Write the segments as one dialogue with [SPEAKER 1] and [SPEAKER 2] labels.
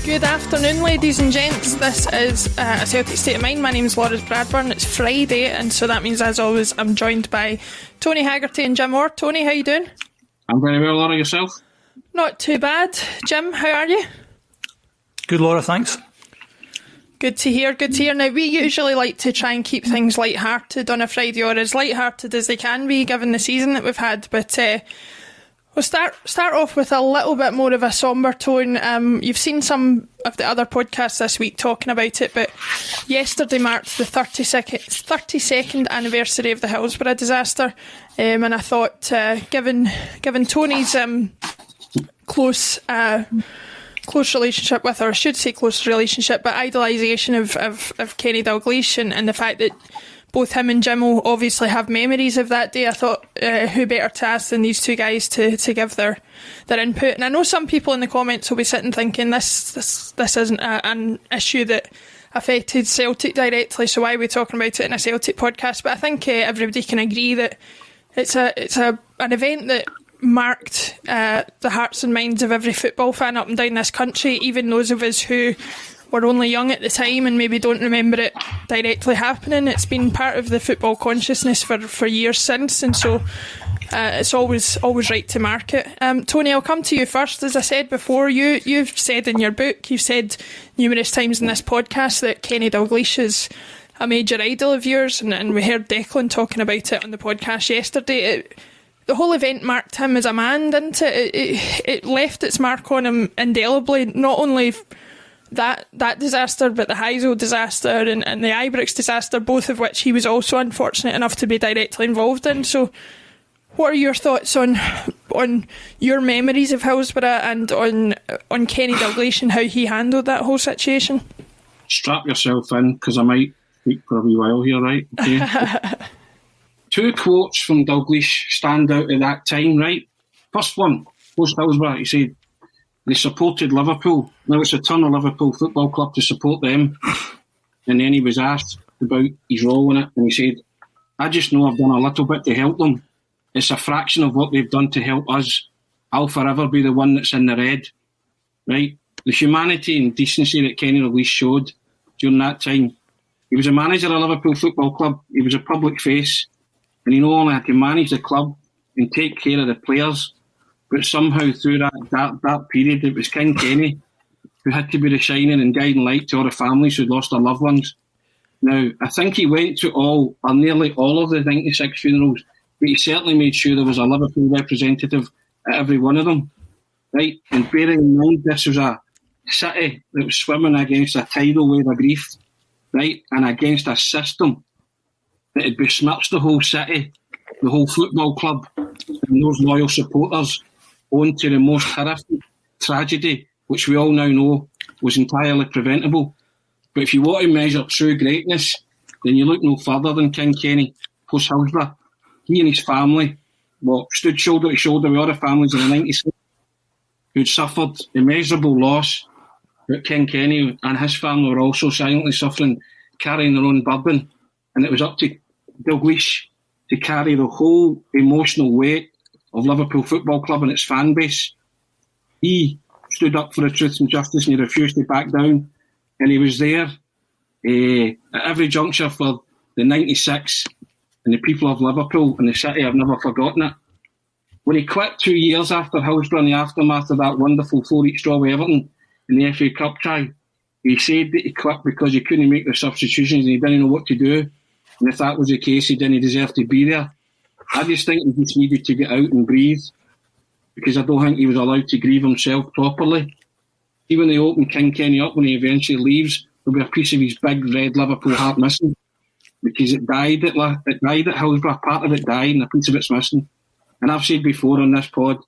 [SPEAKER 1] Good afternoon, ladies and gents. This is a Celtic State of Mind. My name's Bradburn. It's Friday, and so that means, as always, I'm joined by Tony Haggerty and Jim Orr. Tony, how you doing?
[SPEAKER 2] I'm very well, Laura. Yourself?
[SPEAKER 1] Not too bad. Jim, how are you?
[SPEAKER 3] Good, Laura, thanks.
[SPEAKER 1] Good to hear, good to hear. Now, we usually like to try and keep things light-hearted on a Friday, or as light-hearted as they can be, given the season that we've had, but we'll start off with a little bit more of a sombre tone. You've seen some of the other podcasts this week talking about it, but yesterday marked the 32nd anniversary of the Hillsborough disaster, and I thought, given Tony's close relationship with her, I should say close relationship, but idolisation of Kenny Dalglish, and the fact that both him and Jim will obviously have memories of that day, I thought who better to ask than these two guys to give their input. And I know some people in the comments will be sitting thinking this isn't an issue that affected Celtic directly, so why are we talking about it in a Celtic podcast? But I think everybody can agree that it's an event that marked the hearts and minds of every football fan up and down this country, even those of us who were only young at the time and maybe don't remember it directly happening. It's been part of the football consciousness for years since, and so it's always right to mark it. Tony, I'll come to you first. As I said before, you've said in your book, you've said numerous times in this podcast that Kenny Dalglish is a major idol of yours, and we heard Declan talking about it on the podcast yesterday. The whole event marked him as a man, didn't it? It left its mark on him indelibly, not only that disaster, but the Heysel disaster and the Ibrox disaster, both of which he was also unfortunate enough to be directly involved in. So what are your thoughts on your memories of Hillsborough and on Kenny Dalglish and how he handled that whole situation?
[SPEAKER 2] Strap yourself in, because I might speak for a wee while here, right? Okay. Two quotes from Dalglish stand out at that time, right? First one, post Hillsborough, he said, they supported Liverpool. Now it's the turn of Liverpool Football Club to support them. And then he was asked about his role in it, and he said, I just know I've done a little bit to help them. It's a fraction of what they've done to help us. I'll forever be the one that's in the red. Right? The humanity and decency that Kenny Dalglish showed during that time. He was a manager of Liverpool Football Club. He was a public face. And he not only had to manage the club and take care of the players, but somehow through that period, it was King Kenny who had to be the shining and guiding light to all the families who'd lost their loved ones. Now, I think he went to all, or nearly all of the 96 funerals, but he certainly made sure there was a Liverpool representative at every one of them. Right? And bearing in mind, this was a city that was swimming against a tidal wave of grief, right? And against a system that had besmirched the whole city, the whole football club, and those loyal supporters on to the most horrific tragedy, which we all now know was entirely preventable. But if you want to measure true greatness, then you look no further than King Kenny, post Hillsborough. He and his family stood shoulder to shoulder with other families in the 90s who'd suffered immeasurable loss. But King Kenny and his family were also silently suffering, carrying their own burden. And it was up to Dalglish to carry the whole emotional weight of Liverpool Football Club and its fan base. He stood up for the truth and justice, and he refused to back down. And he was there at every juncture for the 96 and the people of Liverpool and the city. I've never forgotten it. When he quit 2 years after Hillsborough in the aftermath of that wonderful 4-each draw with Everton in the FA Cup tie, he said that he quit because he couldn't make the substitutions and he didn't know what to do. And if that was the case, he didn't deserve to be there. I just think he just needed to get out and breathe, because I don't think he was allowed to grieve himself properly. Even when they open King Kenny up, when he eventually leaves, there'll be a piece of his big red Liverpool heart missing, because it died at Hillsborough. Part of it died and a piece of it's missing. and I've said before on this pod,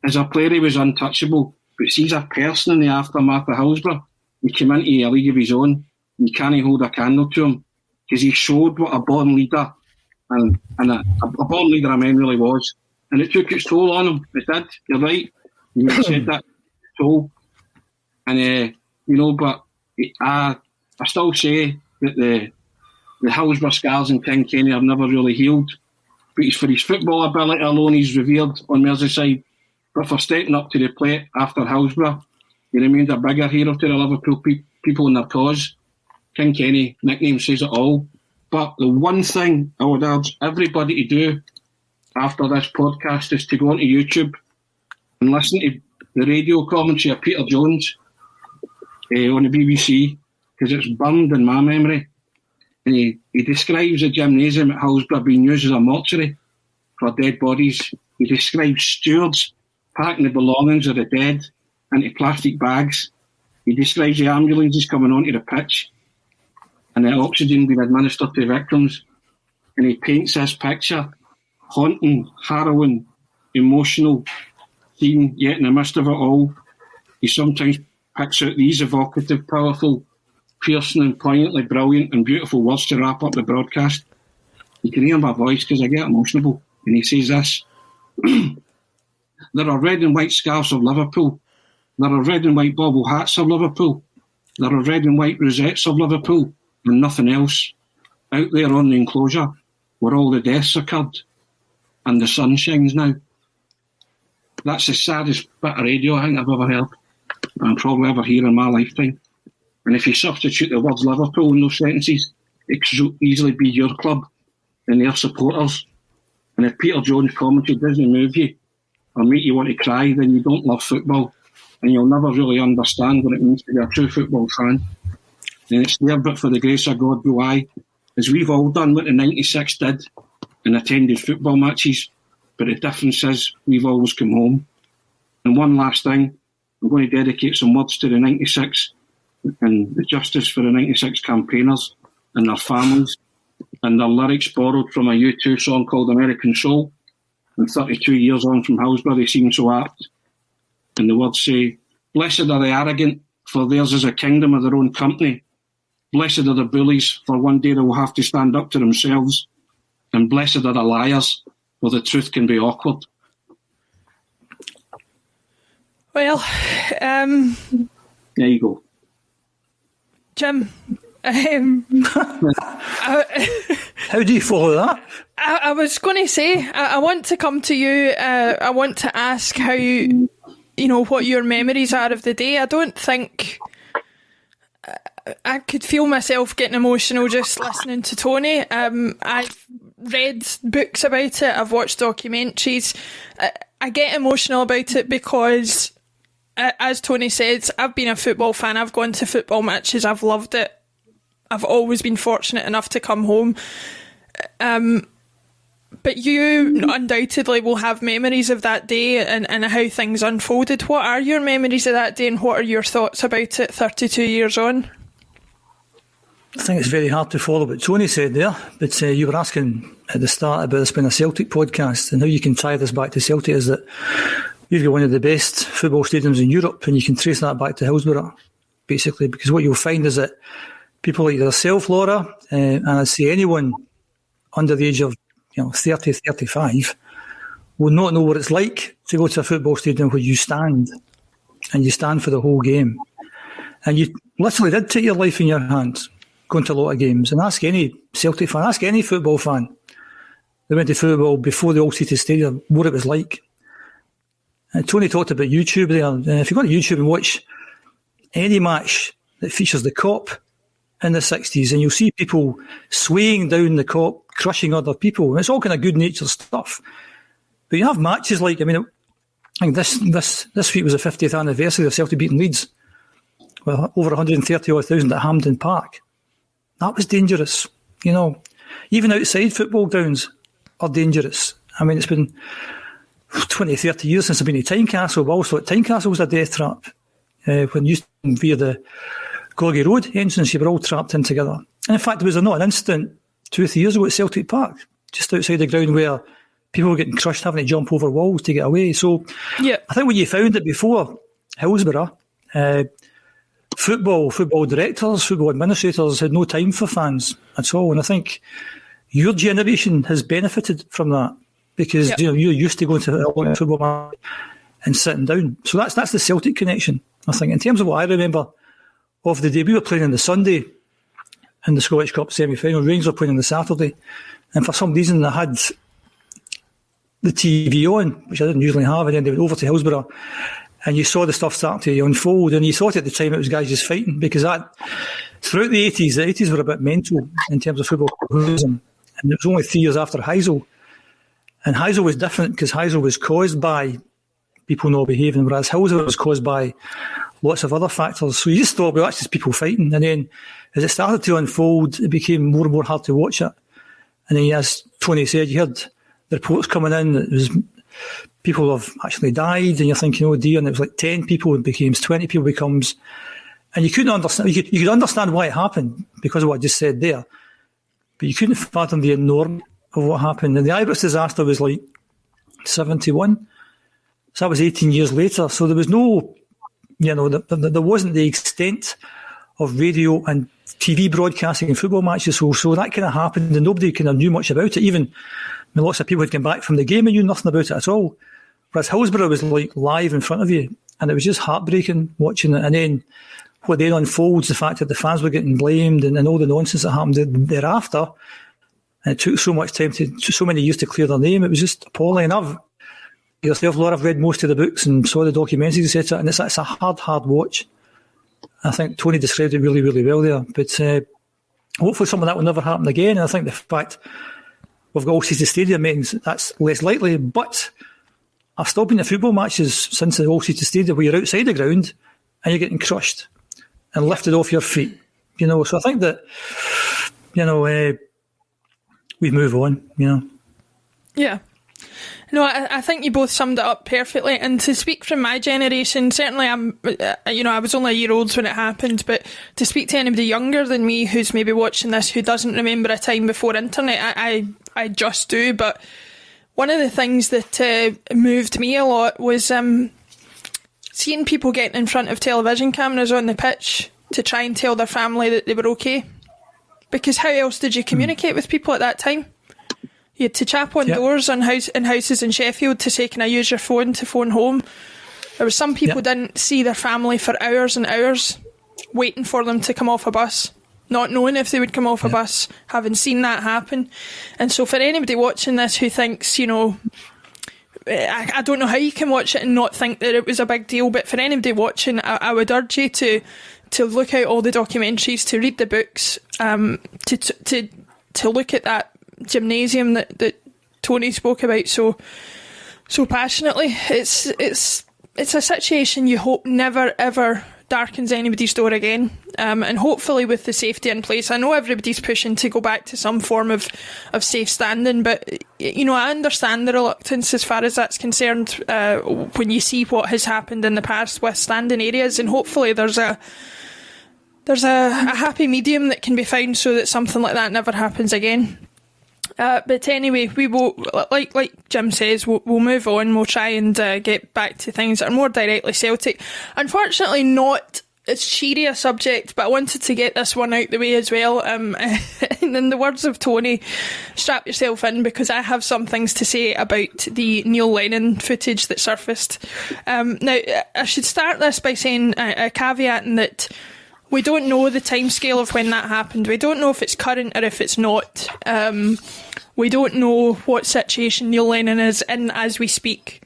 [SPEAKER 2] as a player he was untouchable, but see, as a person in the aftermath of Hillsborough, he came into a league of his own, and you can't hold a candle to him, because he showed what a born leader and a born leader I mean really was, and it took its toll on him. It did. You're right. You said that toll, and but I still say that the Hillsborough scars in Kenny have never really healed. But for his football ability alone, he's revered on Merseyside. But for stepping up to the plate after Hillsborough, he remained a bigger hero to the Liverpool people and their cause. King Kenny, nickname says it all. But the one thing I would urge everybody to do after this podcast is to go onto YouTube and listen to the radio commentary of Peter Jones on the BBC, because it's burned in my memory. And he describes the gymnasium at Hillsborough being used as a mortuary for dead bodies. He describes stewards packing the belongings of the dead into plastic bags. He describes the ambulances coming onto the pitch and the oxygen being administered to victims. And he paints this picture, haunting, harrowing, emotional scene, yet in the midst of it all, he sometimes picks out these evocative, powerful, piercing and poignantly brilliant and beautiful words to wrap up the broadcast. You can hear my voice because I get emotional. And he says this: there are red and white scarves of Liverpool. There are red and white bobble hats of Liverpool. There are red and white rosettes of Liverpool, and nothing else. Out there on the enclosure, where all the deaths occurred, and the sun shines now. That's the saddest bit of radio I think I've ever heard, and probably ever hear in my lifetime. And if you substitute the words Liverpool in those sentences, it could easily be your club and their supporters. And if Peter Jones' commentary doesn't move you or make you want to cry, then you don't love football, and you'll never really understand what it means to be a true football fan. And it's there, but for the grace of God go I, as we've all done what the 96 did and attended football matches, but the difference is we've always come home. And one last thing, I'm going to dedicate some words to the 96 and the justice for the 96 campaigners and their families, and their lyrics borrowed from a U2 song called American Soul. And 32 years on from Hillsborough, they seem so apt. And the words say, blessed are the arrogant, for theirs is a kingdom of their own company. Blessed are the bullies, for one day they will have to stand up to themselves. And blessed are the liars, for the truth can be awkward.
[SPEAKER 1] Well,
[SPEAKER 2] there you go.
[SPEAKER 1] Jim,
[SPEAKER 3] How do you follow that?
[SPEAKER 1] I was going to say, I want to come to you. I want to ask how what your memories are of the day. I don't think I could feel myself getting emotional just listening to Tony. I've read books about it. I've watched documentaries. I get emotional about it because, as Tony said, I've been a football fan. I've gone to football matches. I've loved it. I've always been fortunate enough to come home. But you undoubtedly will have memories of that day and how things unfolded. What are your memories of that day, and what are your thoughts about it 32 years on?
[SPEAKER 3] I think it's very hard to follow what Tony said there, but you were asking at the start about this being a Celtic podcast, and how you can tie this back to Celtic is that we've got one of the best football stadiums in Europe, and you can trace that back to Hillsborough, basically, because what you'll find is that people like yourself, Laura, and I'd say anyone under the age of 30, 35 will not know what it's like to go to a football stadium where you stand, and you stand for the whole game. And you literally did take your life in your hands, going to a lot of games. And ask any Celtic fan, ask any football fan that went to football before the all-seated stadium what it was like. And Tony talked about YouTube there. And if you go to YouTube and watch any match that features the Kop in the 60s, and you'll see people swaying down the Kop, crushing other people. And it's all kind of good-natured stuff. But you have matches like, I think this week was the 50th anniversary of Celtic beating Leeds. Well, over 130,000 at Hampden Park. That was dangerous. Even outside football grounds are dangerous. It's been 20, 30 years since I've been to Tynecastle, but also at Tynecastle was a death trap. When you via the Gorgie Road entrance, you were all trapped in together. And in fact, there was not an incident 2 or 3 years ago at Celtic Park, just outside the ground where people were getting crushed, having to jump over walls to get away. So
[SPEAKER 1] Yeah.
[SPEAKER 3] I think when you found it before, Hillsborough, football directors, football administrators had no time for fans at all. And I think your generation has benefited from that because you're used to going to a football match and sitting down. So that's the Celtic connection, I think. In terms of what I remember of the day, we were playing on the Sunday in the Scottish Cup semi-final. Rangers were playing on the Saturday. And for some reason, they had the TV on, which I didn't usually have, and then they went over to Hillsborough, and you saw the stuff start to unfold, and you thought at the time it was guys just fighting, because throughout the 80s were a bit mental in terms of football hooliganism, and it was only 3 years after Heysel. And Heysel was different, because Heysel was caused by people not behaving, whereas Hillsborough was caused by lots of other factors. So you just thought, well, that's just people fighting. And then as it started to unfold, it became more and more hard to watch it. And then, as Tony said, you heard the reports coming in that it was people have actually died, and you're thinking, oh dear, and it was like 10 people, it becomes 20 people, becomes, and you couldn't understand, you could understand why it happened because of what I just said there, but you couldn't fathom the enormity of what happened. And the Ibrox disaster was like 71, so that was 18 years later, so there was no, there wasn't the extent of radio and TV broadcasting in football matches, so that kind of happened, and nobody kind of knew much about it. Even lots of people had come back from the game and knew nothing about it at all. Whereas Hillsborough was like live in front of you, and it was just heartbreaking watching it. And then what then unfolds, the fact that the fans were getting blamed and all the nonsense that happened thereafter, and it took so much time so many years to clear their name. It was just appalling. And I've yourself, Laura, I've read most of the books and saw the documentaries, etc. And it's a hard watch. I think Tony described it really, really well there. But hopefully something that will never happen again. And I think the fact we've got all-season stadium means that's less likely. But I've still been to football matches since the all-season stadium where you're outside the ground and you're getting crushed and lifted off your feet. So I think that, we move on,
[SPEAKER 1] Yeah. No, I think you both summed it up perfectly. And to speak from my generation, certainly I was only a year old when it happened, but to speak to anybody younger than me who's maybe watching this, who doesn't remember a time before internet, I just do. But one of the things that moved me a lot was seeing people getting in front of television cameras on the pitch to try and tell their family that they were okay. Because how else did you communicate with people at that time? You had to chap on doors in houses in Sheffield to say, can I use your phone to phone home? There was some people didn't see their family for hours and hours, waiting for them to come off a bus, not knowing if they would come off a bus, having seen that happen. And so for anybody watching this who thinks, I don't know how you can watch it and not think that it was a big deal, but for anybody watching, I would urge you to look out all the documentaries, to read the books, to look at that gymnasium that Tony spoke about so passionately. It's a situation you hope never ever darkens anybody's door again, and hopefully with the safety in place. I know everybody's pushing to go back to some form of safe standing, but I understand the reluctance as far as that's concerned when you see what has happened in the past with standing areas, and hopefully there's a happy medium that can be found so that something like that never happens again. But anyway, we will, like Jim says, we'll move on. We'll try and get back to things that are more directly Celtic. Unfortunately, not as cheery a subject, but I wanted to get this one out the way as well. And in the words of Tony, strap yourself in, because I have some things to say about the Neil Lennon footage that surfaced. Now, I should start this by saying a caveat in that we don't know the timescale of when that happened. We don't know if it's current or if it's not. We don't know what situation Neil Lennon is in as we speak.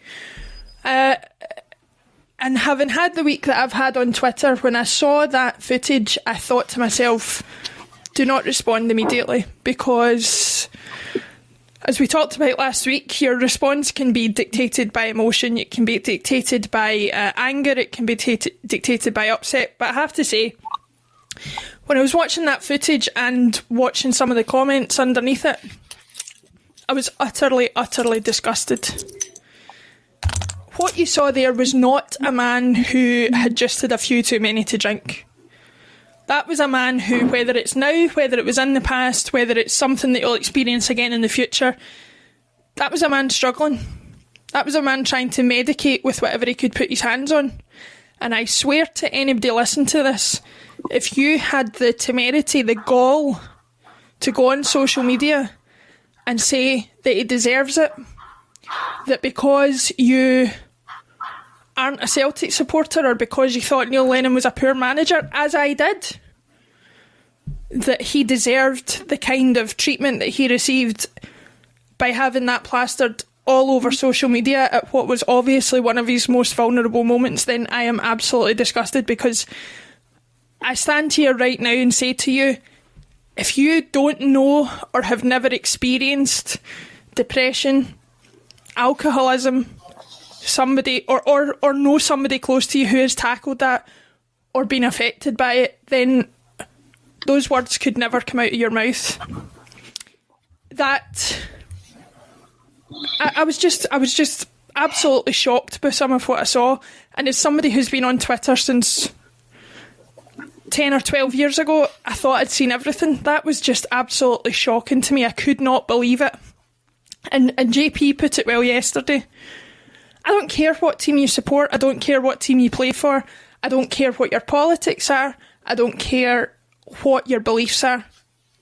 [SPEAKER 1] And having had the week that I've had on Twitter, when I saw that footage, I thought to myself, do not respond immediately, because as we talked about last week, your response can be dictated by emotion, it can be dictated by anger, it can be dictated by upset. But I have to say, when I was watching that footage and watching some of the comments underneath it, I was utterly, utterly disgusted. What you saw there was not a man who had just had a few too many to drink. That was a man who, whether it's now, whether it was in the past, whether it's something that you'll experience again in the future, that was a man struggling. That was a man trying to medicate with whatever he could put his hands on. And I swear to anybody listening to this, if you had the temerity, the gall to go on social media and say that he deserves it, that because you aren't a Celtic supporter or because you thought Neil Lennon was a poor manager, as I did, that he deserved the kind of treatment that he received by having that plastered all over social media at what was obviously one of his most vulnerable moments, then I am absolutely disgusted, because I stand here right now and say to you, if you don't know or have never experienced depression, alcoholism, somebody or know somebody close to you who has tackled that or been affected by it, then those words could never come out of your mouth. That I was just absolutely shocked by some of what I saw, and as somebody who's been on Twitter since 10 or 12 years ago, I thought I'd seen everything. That was just absolutely shocking to me. I could not believe it. And JP put it well yesterday. I don't care what team you support. I don't care what team you play for. I don't care what your politics are. I don't care what your beliefs are.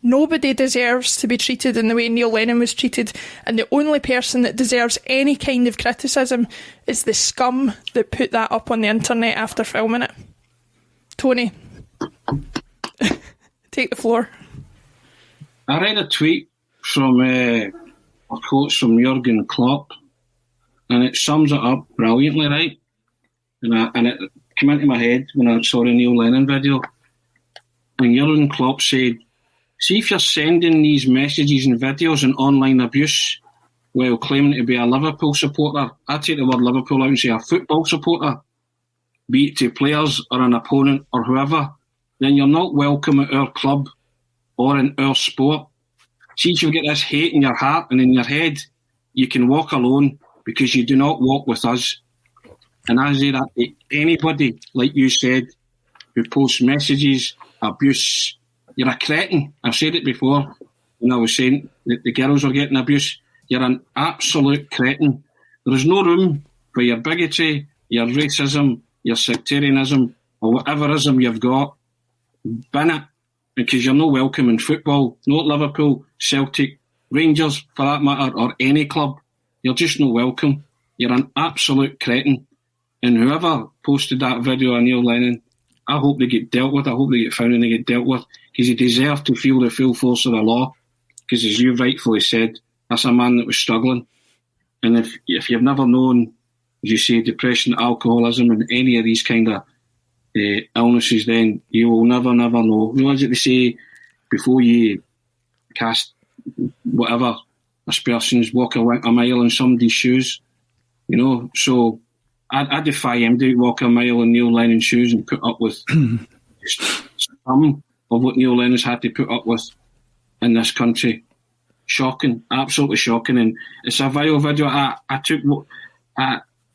[SPEAKER 1] Nobody deserves to be treated in the way Neil Lennon was treated, and the only person that deserves any kind of criticism is the scum that put that up on the internet after filming it. Tony, take the floor.
[SPEAKER 2] I read a tweet from a quote from Jurgen Klopp, and it sums it up brilliantly, right? And it came into my head when I saw the Neil Lennon video. And Jurgen Klopp said, see if you're sending these messages and videos and online abuse while claiming to be a Liverpool supporter, I take the word Liverpool out and say a football supporter, be it to players or an opponent or whoever, then you're not welcome at our club or in our sport. See if you get this hate in your heart and in your head, you can walk alone because you do not walk with us. And I say that to anybody, like you said, who posts messages, abuse. You're a cretin. I've said it before when I was saying that the girls are getting abuse. You're an absolute cretin. There is no room for your bigotry, your racism, your sectarianism, or whatever ism you've got. Bin it, because you're not welcome in football, not Liverpool, Celtic, Rangers, for that matter, or any club. You're just not welcome. You're an absolute cretin. And whoever posted that video of Neil Lennon, I hope they get dealt with. I hope they get found and they get dealt with, because he deserved to feel the full force of the law. Because as you rightfully said, that's a man that was struggling. And if you've never known, as you say, depression, alcoholism, and any of these kind of illnesses, then you will never know. You know, as they say, before you cast whatever aspersions, walk a mile in somebody's shoes. You know, so I defy him to walk a mile in Neil Lennon's shoes and put up with some of what Neil Lennon's had to put up with in this country. Shocking, absolutely shocking. And it's a vile video. I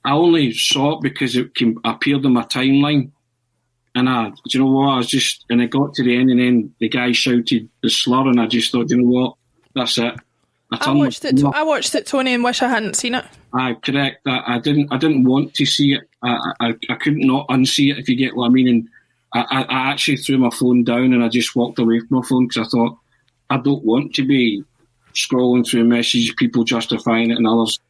[SPEAKER 2] only saw it because it appeared on my timeline. And do you know what? And it got to the end, and then the guy shouted the slur, and I just thought, you know what? That's it.
[SPEAKER 1] I watched it, Tony, and wish I hadn't seen it.
[SPEAKER 2] Correct. I didn't want to see it. I couldn't not unsee it, if you get what I mean. And I actually threw my phone down and I just walked away from my phone, because I thought, I don't want to be scrolling through messages, people justifying it and others,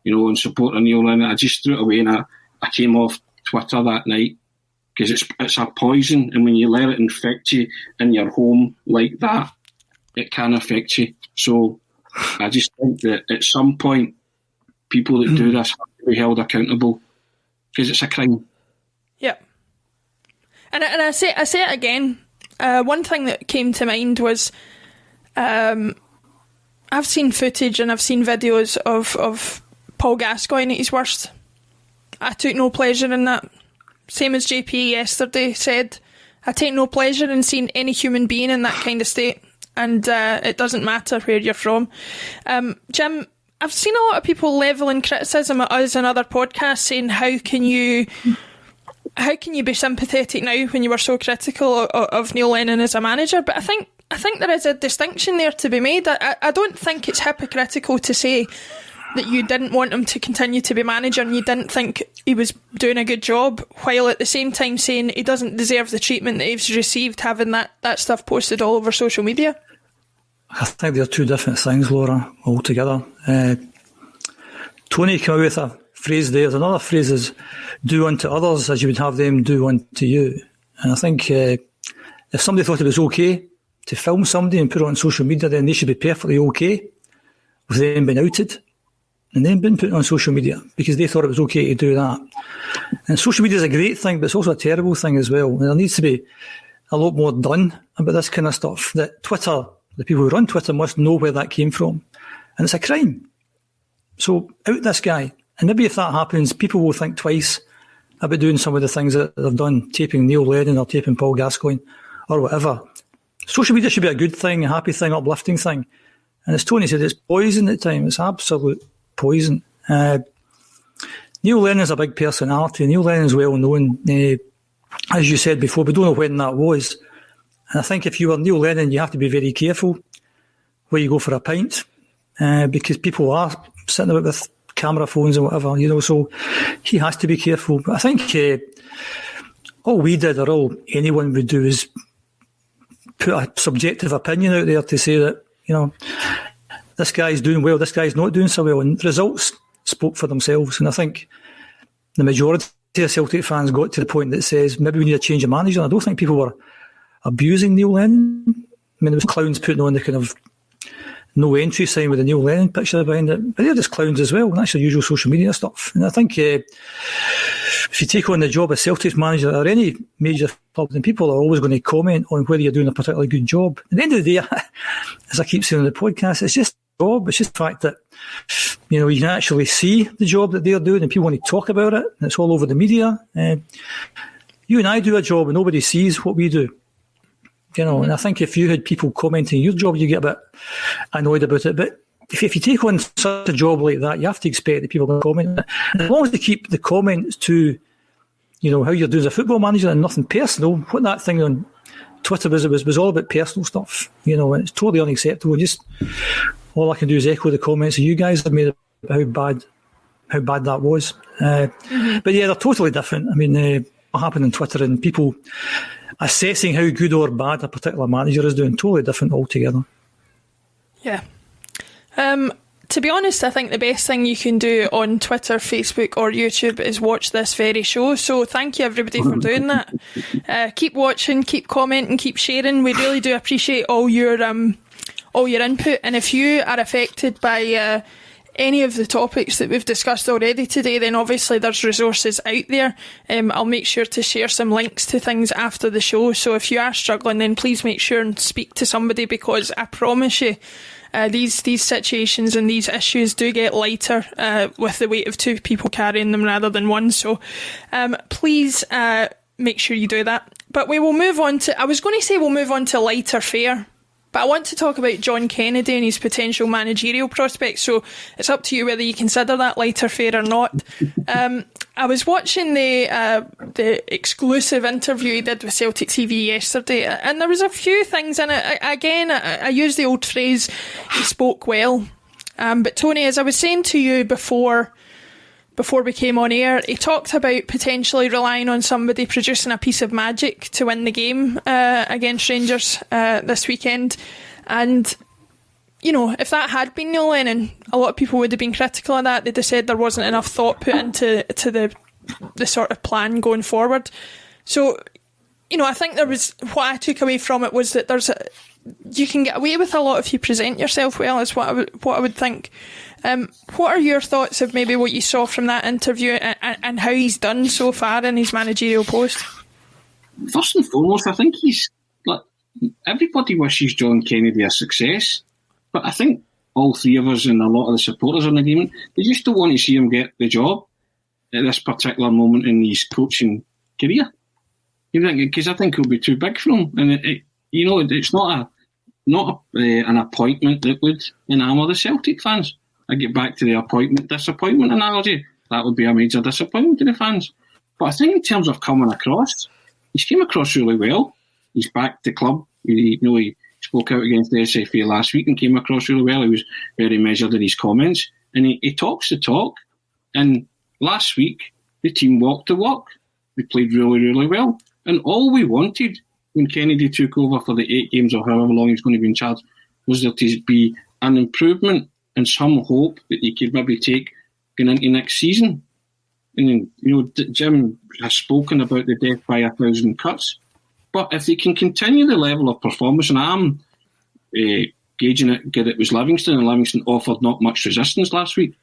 [SPEAKER 2] you know, and supporting Neil Lennon. I just threw it away, and I came off Twitter that night, because it's a poison, and when you let it infect you in your home like that, it can affect you. So I just think that at some point, people that do this have to be held accountable, because it's a crime.
[SPEAKER 1] Yep. And I say it again. One thing that came to mind was, I've seen footage and I've seen videos of Paul Gascoigne at his worst. I took no pleasure in that. Same as JP yesterday said, I take no pleasure in seeing any human being in that kind of state. And it doesn't matter where you're from. Jim, I've seen a lot of people levelling criticism at us and other podcasts, saying how can you be sympathetic now when you were so critical of Neil Lennon as a manager? But I think there is a distinction there to be made. I don't think it's hypocritical to say that you didn't want him to continue to be manager and you didn't think he was doing a good job, while at the same time saying he doesn't deserve the treatment that he's received, having that stuff posted all over social media?
[SPEAKER 3] I think they're two different things, Laura, altogether. Tony came out with a phrase there. Another phrase is, do unto others as you would have them do unto you. And I think if somebody thought it was okay to film somebody and put it on social media, then they should be perfectly okay with them being outed and then being put on social media because they thought it was okay to do that. And social media is a great thing, but it's also a terrible thing as well. And there needs to be a lot more done about this kind of stuff. That Twitter, the people who run Twitter must know where that came from. And it's a crime. So out this guy. And maybe if that happens, people will think twice about doing some of the things that they've done, taping Neil Lennon or taping Paul Gascoigne or whatever. Social media should be a good thing, a happy thing, uplifting thing. And as Tony said, it's poison at times. It's absolute poison. Neil Lennon's a big personality. Neil Lennon's well known. As you said before, we don't know when that was. And I think if you were Neil Lennon, you have to be very careful where you go for a pint because people are sitting about with camera phones and whatever, so he has to be careful. But I think all we did, or all anyone would do, is put a subjective opinion out there to say that, this guy's doing well, this guy's not doing so well. And the results spoke for themselves. And I think the majority of Celtic fans got to the point that says maybe we need a change of manager. And I don't think people were abusing Neil Lennon. I mean, there was clowns putting on the kind of no entry sign with a Neil Lennon picture behind it. But they're just clowns as well. And that's your usual social media stuff. And I think if you take on the job as Celtics manager or any major club, then people are always going to comment on whether you're doing a particularly good job. At the end of the day, as I keep saying on the podcast, it's just a job. It's just the fact that, you can actually see the job that they're doing and people want to talk about it. And it's all over the media. You and I do a job and nobody sees what we do. And I think if you had people commenting your job, you get a bit annoyed about it. But if you take on such a job like that, you have to expect that people are going to comment. And as long as they keep the comments to, how you're doing as a football manager and nothing personal, what that thing on Twitter was all about personal stuff. And it's totally unacceptable. Just all I can do is echo the comments that you guys have made about how bad that was. But yeah, they're totally different. I mean, what happened on Twitter and people assessing how good or bad a particular manager is doing, totally different altogether.
[SPEAKER 1] Yeah. To be honest, I think the best thing you can do on Twitter, Facebook or YouTube is watch this very show. So thank you everybody for doing that. Keep watching, keep commenting, keep sharing. We really do appreciate all your input. And if you are affected by any of the topics that we've discussed already today, then obviously there's resources out there. I'll make sure to share some links to things after the show. So if you are struggling, then please make sure and speak to somebody, because I promise you, these situations and these issues do get lighter with the weight of two people carrying them rather than one. So please make sure you do that. But we will move on to, I was going to say we'll move on to lighter fare, but I want to talk about John Kennedy and his potential managerial prospects. So it's up to you whether you consider that lighter fare or not. I was watching the exclusive interview he did with Celtic TV yesterday, and there was a few things in it. Again, I use the old phrase, he spoke well. But Tony, as I was saying to you before we came on air, he talked about potentially relying on somebody producing a piece of magic to win the game against Rangers this weekend. And, if that had been Neil Lennon, a lot of people would have been critical of that. They'd have said there wasn't enough thought put into the sort of plan going forward. So, I think what I took away from it was that you can get away with a lot if you present yourself well, is what I would think. What are your thoughts of maybe what you saw from that interview and how he's done so far in his managerial post?
[SPEAKER 2] First and foremost, I think everybody wishes John Kennedy a success, but I think all three of us and a lot of the supporters are in agreement. They just don't want to see him get the job at this particular moment in his coaching career. Because I think it'll be too big for him, and it's not an appointment that would enamour the Celtic fans. I get back to the disappointment analogy. That would be a major disappointment to the fans. But I think in terms of coming across, he's came across really well. He's backed the club. He spoke out against the SFA last week and came across really well. He was very measured in his comments. and he talks the talk. And last week, the team walked the walk. They played really, really well. And all we wanted when Kennedy took over for the 8 games or however long he's going to be in charge was there to be an improvement and some hope that he could maybe take going into next season. And, Jim has spoken about the death by 1,000 cuts. But if they can continue the level of performance, and I'm gauging it, it was Livingston, and Livingston offered not much resistance last week.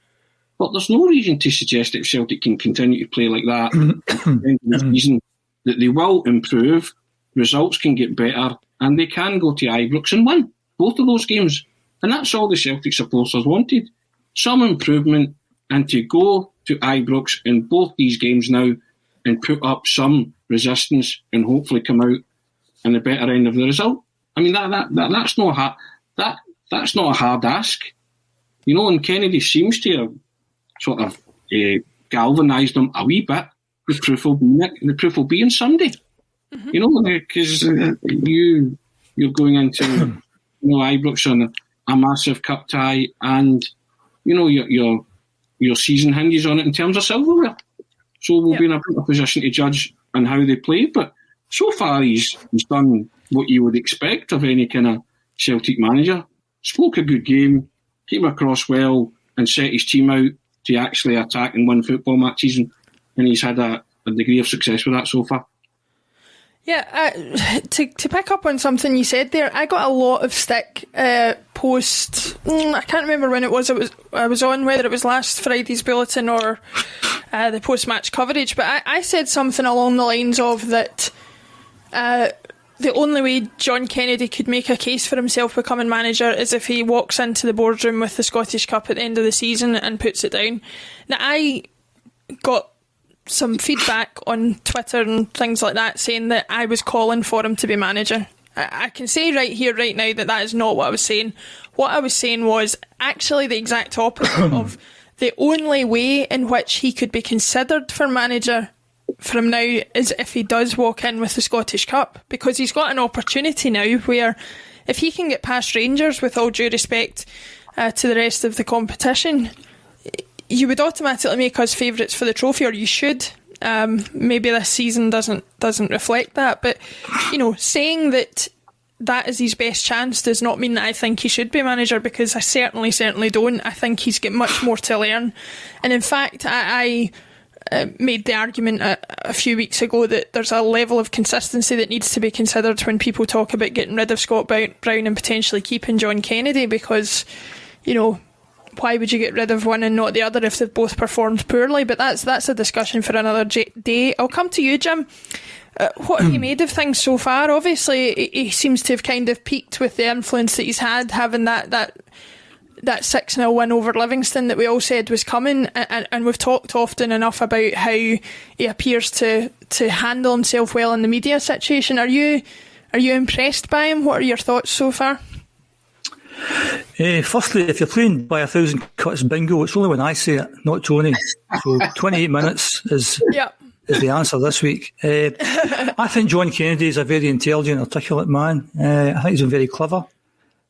[SPEAKER 2] But there's no reason to suggest that if Celtic can continue to play like that in the season, that they will improve, results can get better, and they can go to Ibrox and win both of those games. And that's all the Celtic supporters wanted. Some improvement, and to go to Ibrox in both these games now and put up some resistance and hopefully come out on the better end of the result. I mean, that's not a hard ask. And Kennedy seems to have sort of galvanised them a wee bit. The proof will be on Sunday. Because you're going into Ibrox on a massive cup tie, and your season hinges on it in terms of silverware. So we'll be in a better position to judge on how they play. But so far, he's done what you would expect of any kind of Celtic manager. Spoke a good game, came across well, and set his team out to actually attack and win football matches. And he's had a degree of success with that so far.
[SPEAKER 1] Yeah, to pick up on something you said there, I got a lot of stick post. I can't remember when it was. I was on, whether it was last Friday's Bulletin or the post-match coverage. But I said something along the lines of that the only way John Kennedy could make a case for himself becoming manager is if he walks into the boardroom with the Scottish Cup at the end of the season and puts it down. Now, I got some feedback on Twitter and things like that saying that I was calling for him to be manager. I can say right here, right now, that is not what I was saying. What I was saying was actually the exact opposite of the only way in which he could be considered for manager from now is if he does walk in with the Scottish Cup, because he's got an opportunity now where if he can get past Rangers, with all due respect to the rest of the competition, you would automatically make us favourites for the trophy, or you should. Maybe this season doesn't reflect that, but saying that is his best chance does not mean that I think he should be manager, because I certainly don't. I think he's got much more to learn, and in fact, I made the argument a few weeks ago that there's a level of consistency that needs to be considered when people talk about getting rid of Scott Brown and potentially keeping John Kennedy, because why would you get rid of one and not the other if they've both performed poorly? But that's a discussion for another day. I'll come to you, Jim. What have you made of things so far? Obviously, he seems to have kind of peaked with the influence that he's had, having that 6-0 win over Livingston that we all said was coming, and we've talked often enough about how he appears to handle himself well in the media situation. Are you impressed by him? What are your thoughts so far?
[SPEAKER 3] Firstly, if you're playing by 1,000 cuts bingo, it's only when I say it, not Tony. So 28 minutes is the answer this week. I think John Kennedy is a very intelligent, articulate man. I think he's been very clever.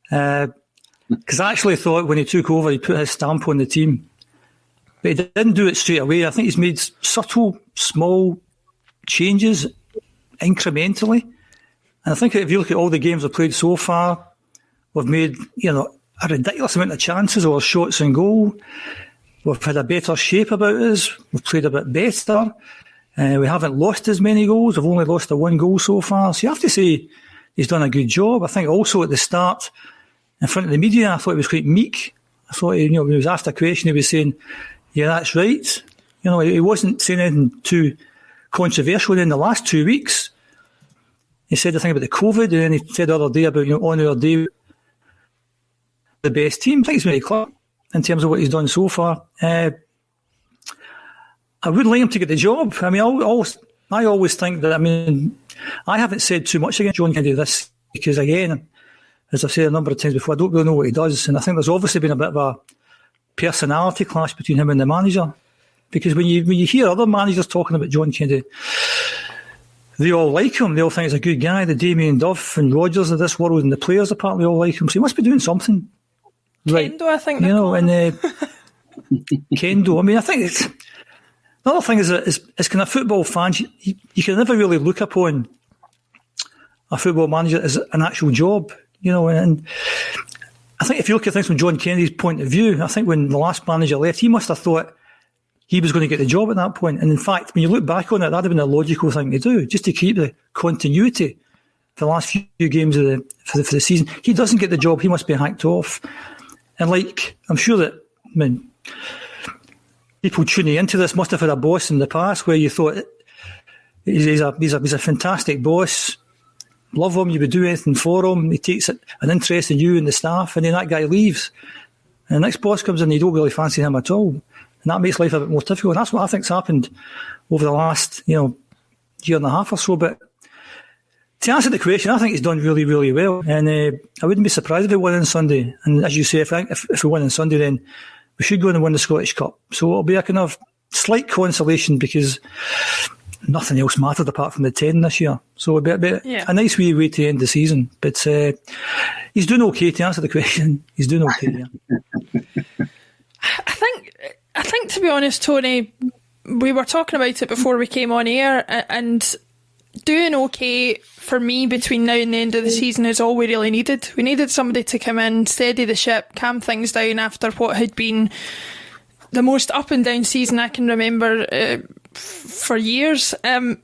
[SPEAKER 3] Because I actually thought when he took over, he put his stamp on the team. But he didn't do it straight away. I think he's made subtle, small changes incrementally. And I think if you look at all the games we've played so far, we've made, a ridiculous amount of chances or shots on goal. We've had a better shape about us. We've played a bit better. We haven't lost as many goals. We've only lost 1 goal so far. So you have to say he's done a good job. I think also at the start, in front of the media, I thought he was quite meek. I thought, when he was asked a question, he was saying, yeah, that's right. He wasn't saying anything too controversial. In the last 2 weeks, he said the thing about the COVID, and then he said the other day about, on our day, the best team. I think he's very clear in terms of what he's done so far. I would like him to get the job. I mean, I always think that, I haven't said too much against John Kennedy this, because again, as I've said a number of times before, I don't really know what he does. And I think there's obviously been a bit of a personality clash between him and the manager. Because when you hear other managers talking about John Kennedy, they all like him. They all think he's a good guy. The Damien Duff and Rodgers of this world, and the players apparently all like him. So he must be doing something right.
[SPEAKER 1] Kendo, I think.
[SPEAKER 3] Kendo. I mean, I think another thing is that as kind of football fans, you can never really look upon a football manager as an actual job, and I think if you look at things from John Kennedy's point of view, I think when the last manager left, he must have thought he was going to get the job at that point. And in fact, when you look back on it, that'd have been a logical thing to do, just to keep the continuity for the last few games for the season. He doesn't get the job, he must be hacked off. And I'm sure that, people tuning into this must have had a boss in the past where you thought he's a fantastic boss. Love him, you would do anything for him. He takes an interest in you and the staff, and then that guy leaves. And the next boss comes in, and you don't really fancy him at all. And that makes life a bit more difficult. And that's what I think's happened over the last, year and a half or so. But to answer the question, I think he's done really, really well. And I wouldn't be surprised if we win on Sunday. And as you say, if we win on Sunday, then we should go in and win the Scottish Cup. So it'll be a kind of slight consolation because nothing else mattered apart from the 10 this year. So it'll be a nice wee way to end the season. But he's doing okay, to answer the question. He's doing okay, yeah.
[SPEAKER 1] I think, to be honest, Tony, we were talking about it before we came on air, and doing okay for me between now and the end of the season is all we really needed. We needed somebody to come in, steady the ship, calm things down after what had been the most up and down season I can remember for years.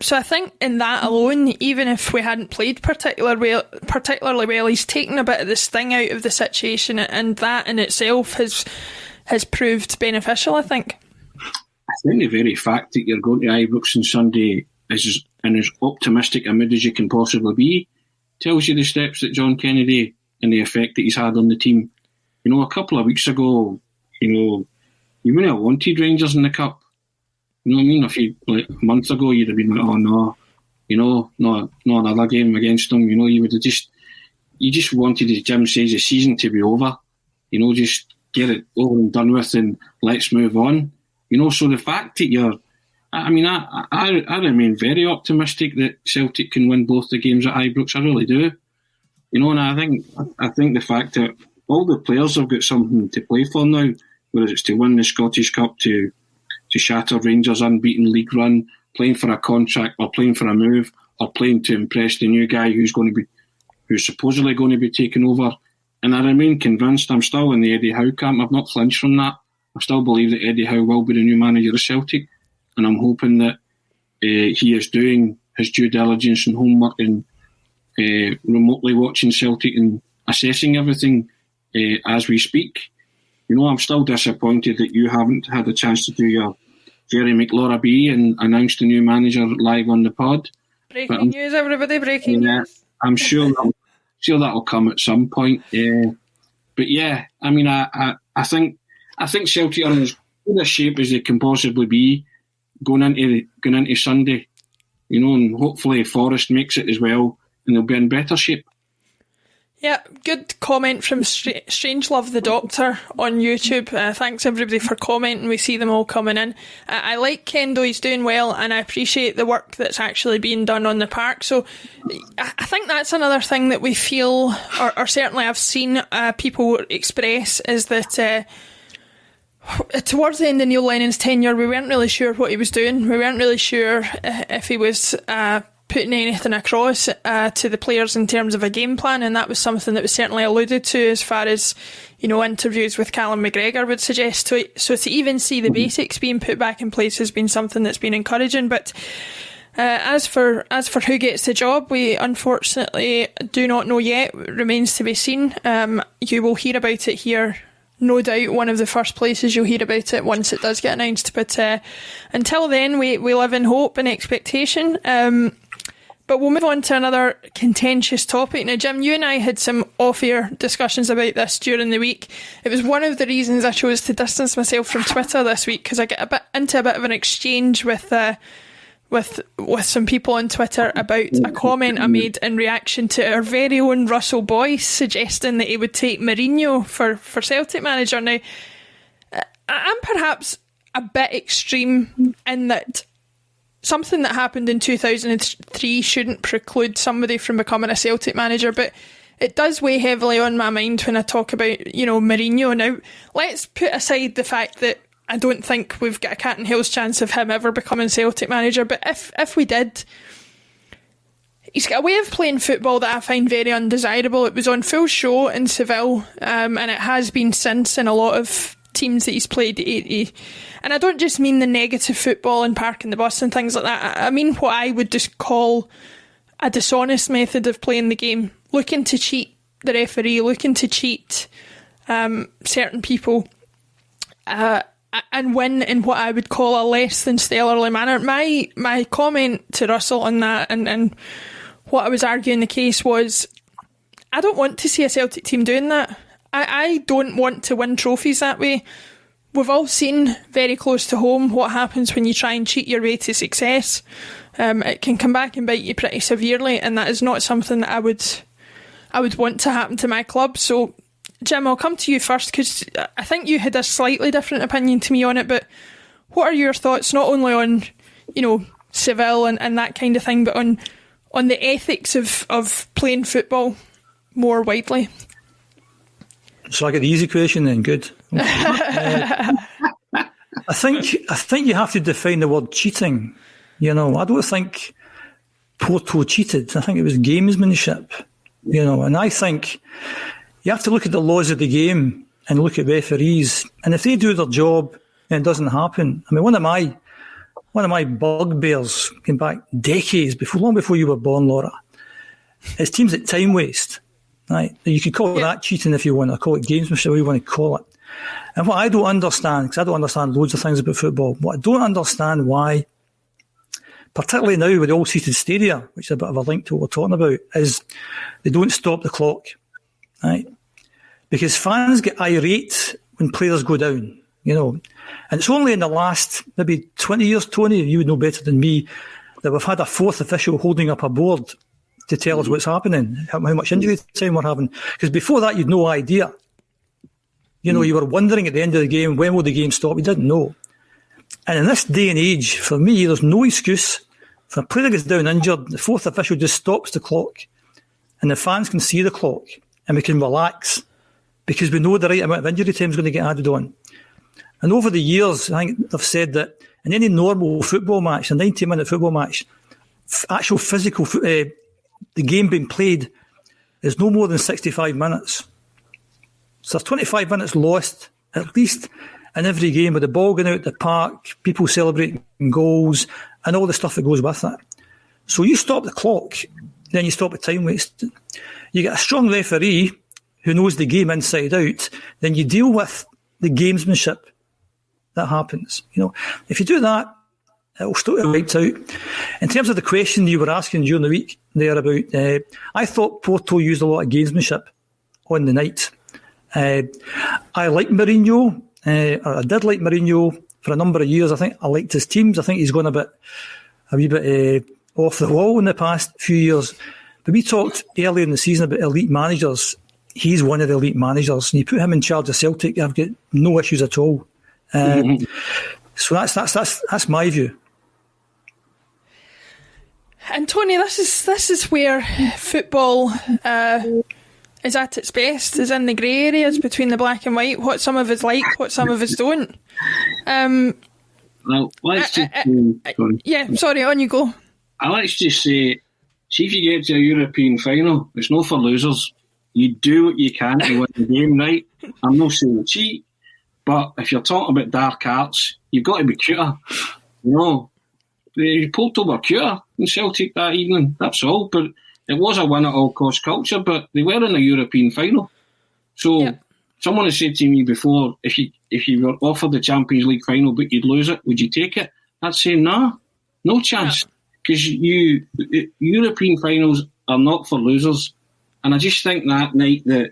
[SPEAKER 1] So I think in that alone, even if we hadn't played particularly well, he's taken a bit of the sting out of the situation, and that in itself has proved beneficial, I think.
[SPEAKER 2] I think the very fact that you're going to Ibrox on Sunday is in as optimistic a mood as you can possibly be tells you the steps that John Kennedy and the effect that he's had on the team. A couple of weeks ago, you wouldn't have wanted Rangers in the Cup. You know what I mean? If a month ago, you'd have been like, oh no, not another game against them. You would have you just wanted, as Jim says, the season to be over. Just get it over and done with and let's move on. So the fact that I remain very optimistic that Celtic can win both the games at Ibrox. I really do. And I think the fact that all the players have got something to play for now, whether it's to win the Scottish Cup, to shatter Rangers' unbeaten league run, playing for a contract or playing for a move, or playing to impress the new guy who's supposedly going to be taking over. And I remain convinced. I'm still in the Eddie Howe camp. I've not flinched from that. I still believe that Eddie Howe will be the new manager of Celtic, and I'm hoping that he is doing his due diligence and homework and remotely watching Celtic and assessing everything as we speak. I'm still disappointed that you haven't had a chance to do your Jerry McLaura B and announce the new manager live on the pod.
[SPEAKER 1] Breaking news, everybody! Breaking news.
[SPEAKER 2] I'm sure that'll come at some point. But yeah, I think Celtic are in as good a shape as they can possibly be going into Sunday. And hopefully Forest makes it as well, and they'll be in better shape.
[SPEAKER 1] Yeah, good comment from Strangelove the Doctor on YouTube. Thanks everybody for commenting. We see them all coming in. I like Kendo, he's doing well, and I appreciate the work that's actually being done on the park. So I think that's another thing that we feel, or certainly I've seen people express, is that towards the end of Neil Lennon's tenure, we weren't really sure what he was doing. We weren't really sure if he was putting anything across to the players in terms of a game plan, and that was something that was certainly alluded to as far as interviews with Callum McGregor would suggest. So to even see the basics being put back in place has been something that's been encouraging. But as for who gets the job, we unfortunately do not know yet. It remains to be seen. You will hear about it here, no doubt, one of the first places you'll hear about it once it does get announced. But until then, we live in hope and expectation. But we'll move on to another contentious topic. Now, Jim, you and I had some off-air discussions about this during the week. It was one of the reasons I chose to distance myself from Twitter this week, because I get into a bit of an exchange with some people on Twitter about a comment I made in reaction to our very own Russell Boyce suggesting that he would take Mourinho for Celtic manager. Now, I'm perhaps a bit extreme in that something that happened in 2003 shouldn't preclude somebody from becoming a Celtic manager, but it does weigh heavily on my mind when I talk about, Mourinho. Now, let's put aside the fact that I don't think we've got a cat and hell's chance of him ever becoming Celtic manager. But if we did, he's got a way of playing football that I find very undesirable. It was on full show in Seville, and it has been since in a lot of teams that he's played. And I don't just mean the negative football and parking the bus and things like that. I mean what I would just call a dishonest method of playing the game, looking to cheat the referee, looking to cheat certain people, and win in what I would call a less than stellarly manner. My comment to Russell on that, and what I was arguing the case was, I don't want to see a Celtic team doing that. I don't want to win trophies that way. We've all seen very close to home what happens when you try and cheat your way to success. It can come back and bite you pretty severely, and that is not something that I would want to happen to my club. So, Jim, I'll come to you first, because I think you had a slightly different opinion to me on it, but what are your thoughts, not only on, Seville and that kind of thing, but on the ethics of playing football more widely?
[SPEAKER 3] So I get the easy question then, good. I think you have to define the word cheating. I don't think Porto cheated. I think it was gamesmanship. And I think you have to look at the laws of the game and look at referees. And if they do their job and it doesn't happen, I mean, one of my bugbears came back decades long before you were born, Laura. It's teams that time waste. Right, you could call that cheating if you want, or call it gamesmanship, whatever you want to call it. And what I don't understand, because I don't understand loads of things about football, what I don't understand why, particularly now with the all-seated stadia, which is a bit of a link to what we're talking about, is they don't stop the clock, right? Because fans get irate when players go down, And it's only in the last maybe 20 years, Tony, you would know better than me, that we've had a fourth official holding up a board to tell us what's happening, how much injury time we're having. Because before that, you'd no idea. You were wondering at the end of the game, when will the game stop? You didn't know. And in this day and age, for me, there's no excuse. If a player gets down injured, the fourth official just stops the clock, and the fans can see the clock, and we can relax, because we know the right amount of injury time is going to get added on. And over the years, I think they've said that in any normal football match, a 90-minute football match, actual physical the game being played is no more than 65 minutes. So there's 25 minutes lost, at least, in every game, with the ball going out the park, people celebrating goals, and all the stuff that goes with that. So you stop the clock, then you stop the time waste. You get a strong referee who knows the game inside out, then you deal with the gamesmanship that happens. If you do that, it'll still get wiped out. In terms of the question you were asking during the week there about, I thought Porto used a lot of gamesmanship on the night. I like Mourinho, or I did like Mourinho for a number of years. I think I liked his teams. I think he's gone a wee bit off the wall in the past few years. But we talked earlier in the season about elite managers. He's one of the elite managers. And you put him in charge of Celtic, I've got no issues at all. So that's my view.
[SPEAKER 1] And Tony, this is where football is at its best, is in the grey areas between the black and white, what some of us like, what some of us don't.
[SPEAKER 2] Well, let's just...
[SPEAKER 1] sorry, on you go.
[SPEAKER 2] Let's just say, see if you get to a European final, it's not for losers. You do what you can to win the game, right? I'm not saying cheat, but if you're talking about dark arts, you've got to be cuter. Porto were cuter in Celtic that evening, that's all. But it was a win-at-all-cost culture, but they were in a European final. So someone has said to me before, if you were offered the Champions League final but you'd lose it, would you take it? I'd say no chance. Because European finals are not for losers. And I just think that night that,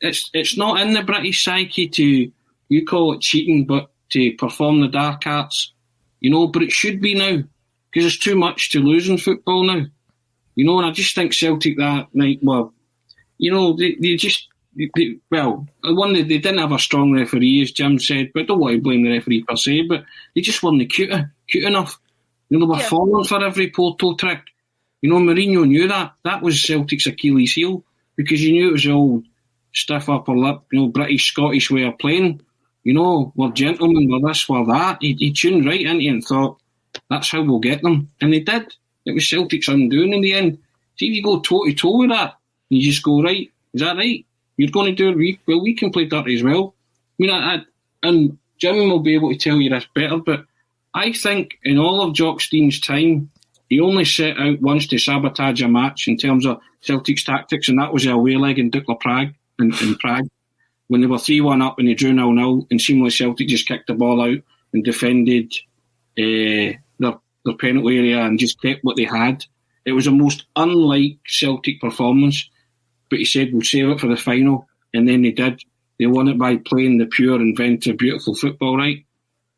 [SPEAKER 2] it's not in the British psyche to, you call it cheating, but to perform the dark arts, but it should be now, because there's too much to lose in football now. And I just think Celtic that night, they didn't have a strong referee, as Jim said, but I don't want to blame the referee per se, but they just weren't cute enough. They were falling for every Porto trick. Mourinho knew that. That was Celtic's Achilles heel, because you knew it was the old stiff upper lip, British, Scottish way of playing. we're gentlemen, we're this, we're that. He tuned right into it and thought, that's how we'll get them. And they did. It was Celtic's undoing in the end. See, if you go toe-to-toe with that, you just go, right, is that right? You're going to do it, we can play dirty as well. I mean, and Jim will be able to tell you this better, but I think in all of Jock Stein's time, he only set out once to sabotage a match in terms of Celtic's tactics, and that was the away leg in Dukla Prague, in Prague, when they were 3-1 up and they drew 0-0, and seemingly Celtic just kicked the ball out and defended their penalty area and just kept what they had. It was a most unlike Celtic performance, but he said, we'll save it for the final, and then they did. They won it by playing the pure, inventive, beautiful football, right?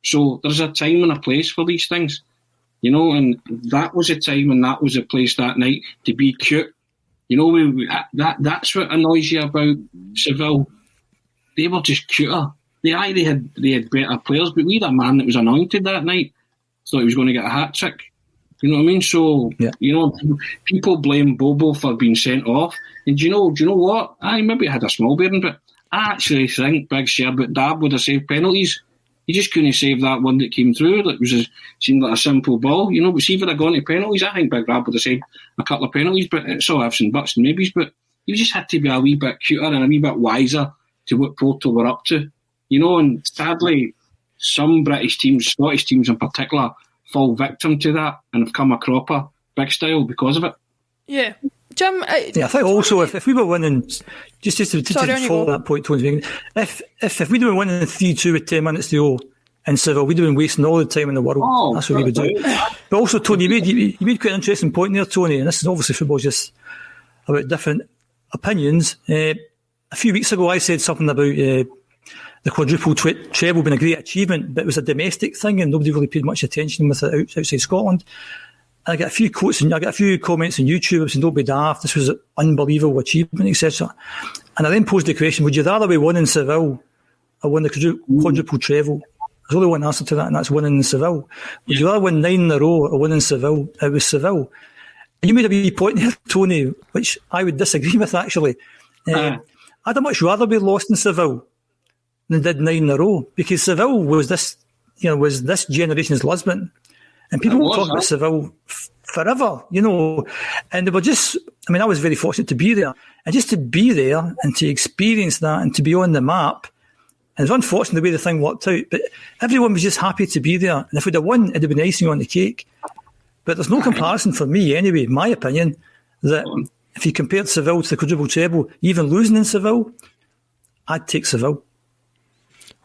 [SPEAKER 2] So there's a time and a place for these things, and that was a time and that was a place that night to be cute. That's what annoys you about Seville. They were just cuter. They had better players, but we had a man that was anointed that night, thought he was going to get a hat-trick. You know what I mean? So, yeah. People blame Bobo for being sent off. And do you know what? Maybe it had a small bearing, but I actually think Big Sherbet Dab would have saved penalties. He just couldn't save that one that came through. That seemed like a simple ball, But see, if it had gone to penalties, I think Big Rab would have saved a couple of penalties. But it's all ifs and buts and maybes. But you just had to be a wee bit cuter and a wee bit wiser to what Porto were up to. And sadly, some British teams, Scottish teams in particular, fall victim to that and have come a cropper big style because of it.
[SPEAKER 1] Yeah. Jim,
[SPEAKER 3] I think also if we were winning, just to follow that point, Tony, if we were winning 3-2 with 10 minutes to go in Seville, we'd have been wasting all the time in the world. That's what we would do. But also, Tony, you made quite an interesting point there, Tony, and this is obviously football's just about different opinions. A few weeks ago, I said something about the quadruple treble being a great achievement, but it was a domestic thing and nobody really paid much attention with it outside Scotland. I got a few quotes and I got a few comments on YouTube saying, don't be daft, this was an unbelievable achievement, etc. And I then posed the question, would you rather be winning Seville or win the quadruple treble? There's only one answer to that, and that's winning in Seville. Would you rather win 9 in a row or win in Seville? It was Seville. And you made a wee point there, Tony, which I would disagree with, actually. I'd much rather be lost in Seville than did 9 in a row, because Seville was this generation's Lisbon. And people will talk about Seville forever, and they were just, I was very fortunate to be there. And just to be there and to experience that and to be on the map, and it's unfortunate the way the thing worked out, but everyone was just happy to be there. And if we'd have won, it'd have been icing on the cake. But there's no comparison for me, anyway, in my opinion, that if you compared Seville to the quadruple treble, even losing in Seville, I'd take Seville.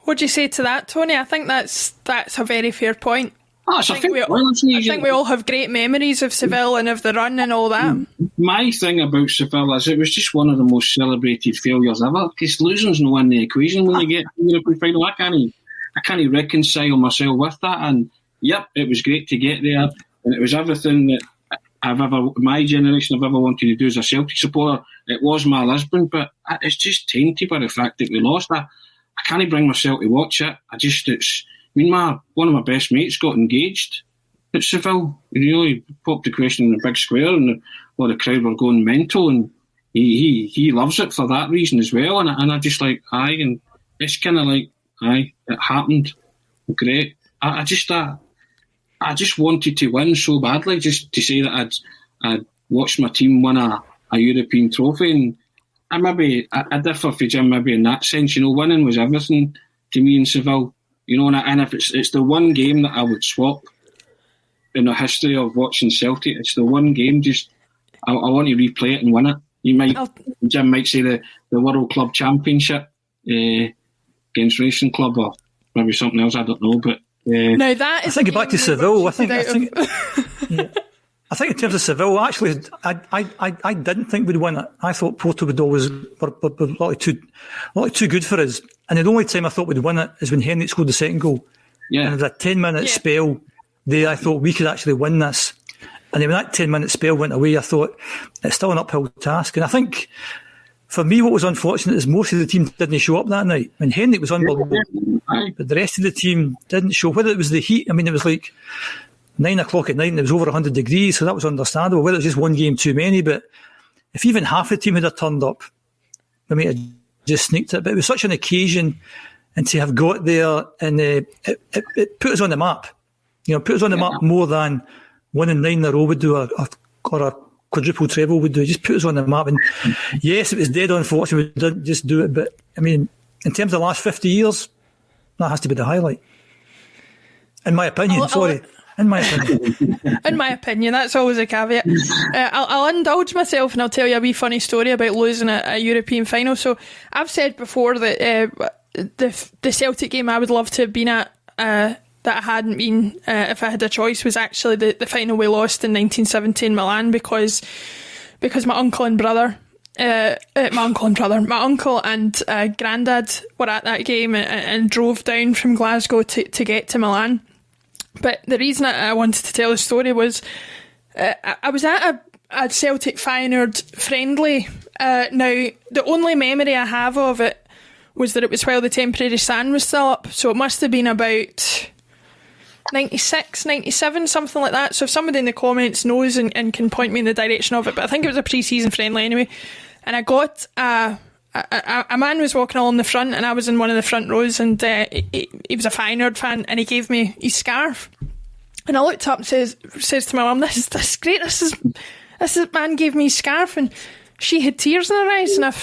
[SPEAKER 1] What do you say to that, Tony? I think that's a very fair point. I think we all have great memories of Seville and of the run and all that.
[SPEAKER 2] My thing about Seville is it was just one of the most celebrated failures ever, because losing's no in the equation when you get to the European final. I can't reconcile myself with that. And yep, it was great to get there, and it was everything that my generation have ever wanted to do as a Celtic supporter. It was my Lisbon, but it's just tainted by the fact that we lost. I can't bring myself to watch it. One of my best mates got engaged at Seville. He popped the question in the big square, and the crowd were going mental, and he loves it for that reason as well. And I just like, and it's kind of like, it happened. Great. I just wanted to win so badly, just to say that I'd watched my team win a European trophy. And I differ from Jim maybe in that sense. Winning was everything to me in Seville. And if it's the one game that I would swap in the history of watching Celtic, it's the one game. Just I want to replay it and win it. Jim might say the World Club Championship against Racing Club or maybe something else. I don't know, but
[SPEAKER 1] now that is.
[SPEAKER 3] I think back to Seville. I think in terms of Seville, actually, I didn't think we'd win it. I thought Porto would always were too good for us. And the only time I thought we'd win it is when Henrik scored the second goal. Yeah. And it was a 10-minute spell there. I thought we could actually win this. And then when that 10-minute spell went away, I thought it's still an uphill task. And I think for me, what was unfortunate is most of the team didn't show up that night. I mean, Henrik was unbelievable, but the rest of the team didn't show. Whether it was the heat, it was like 9 o'clock at night and it was over 100 degrees, so that was understandable. Whether it was just one game too many, but if even half the team had turned up, it just sneaked it. But it was such an occasion and to have got there, and it put us on the map. Put us on the map more than winning 9 in a row would do, or a quadruple treble would do. Just put us on the map. And yes, it was dead unfortunate we didn't just do it, but I mean, in terms of the last 50 years, that has to be the highlight. In my opinion, In my opinion.
[SPEAKER 1] In my opinion, that's always a caveat. I'll indulge myself and I'll tell you a wee funny story about losing a European final. So I've said before that the Celtic game I would love to have been at, that I hadn't been if I had a choice, was actually the final we lost in 1917 Milan, because my uncle and brother, my uncle and granddad were at that game and drove down from Glasgow to get to Milan. But the reason I wanted to tell the story was I was at a Celtic Feyenoord friendly. Now, the only memory I have of it was that it was while the temporary stand was still up, so it must have been about 96, 97, something like that. So if somebody in the comments knows and can point me in the direction of it, but I think it was a pre-season friendly anyway. And I got a man was walking along the front, and I was in one of the front rows, and he was a Feyenoord fan, and he gave me his scarf. And I looked up and says to my mum, "This is great. This man gave me his scarf," and she had tears in her eyes. And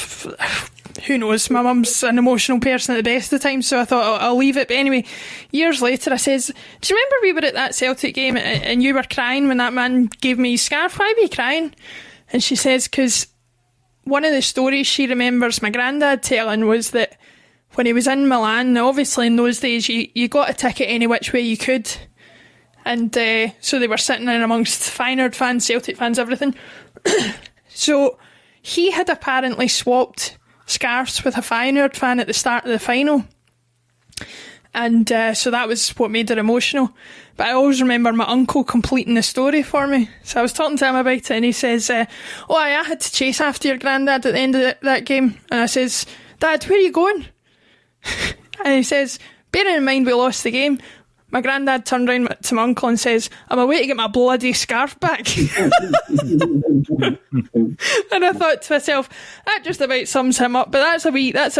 [SPEAKER 1] who knows? My mum's an emotional person at the best of the time, so I thought I'll leave it. But anyway, years later, I says, "Do you remember we were at that Celtic game and you were crying when that man gave me his scarf? Why were you crying?" And she says, "Because one of the stories she remembers my granddad telling was that when he was in Milan, obviously in those days you got a ticket any which way you could, and so they were sitting in amongst Feyenoord fans, Celtic fans, everything. So he had apparently swapped scarves with a Feyenoord fan at the start of the final, and so that was what made it emotional. But I always remember my uncle completing the story for me. So I was talking to him about it, and he says, I had to chase after your granddad at the end of that game. And I says, "Dad, where are you going?" And he says, "Bearing in mind we lost the game," my granddad turned round to my uncle and says, "I'm away to get my bloody scarf back." And I thought to myself, that just about sums him up. But that's a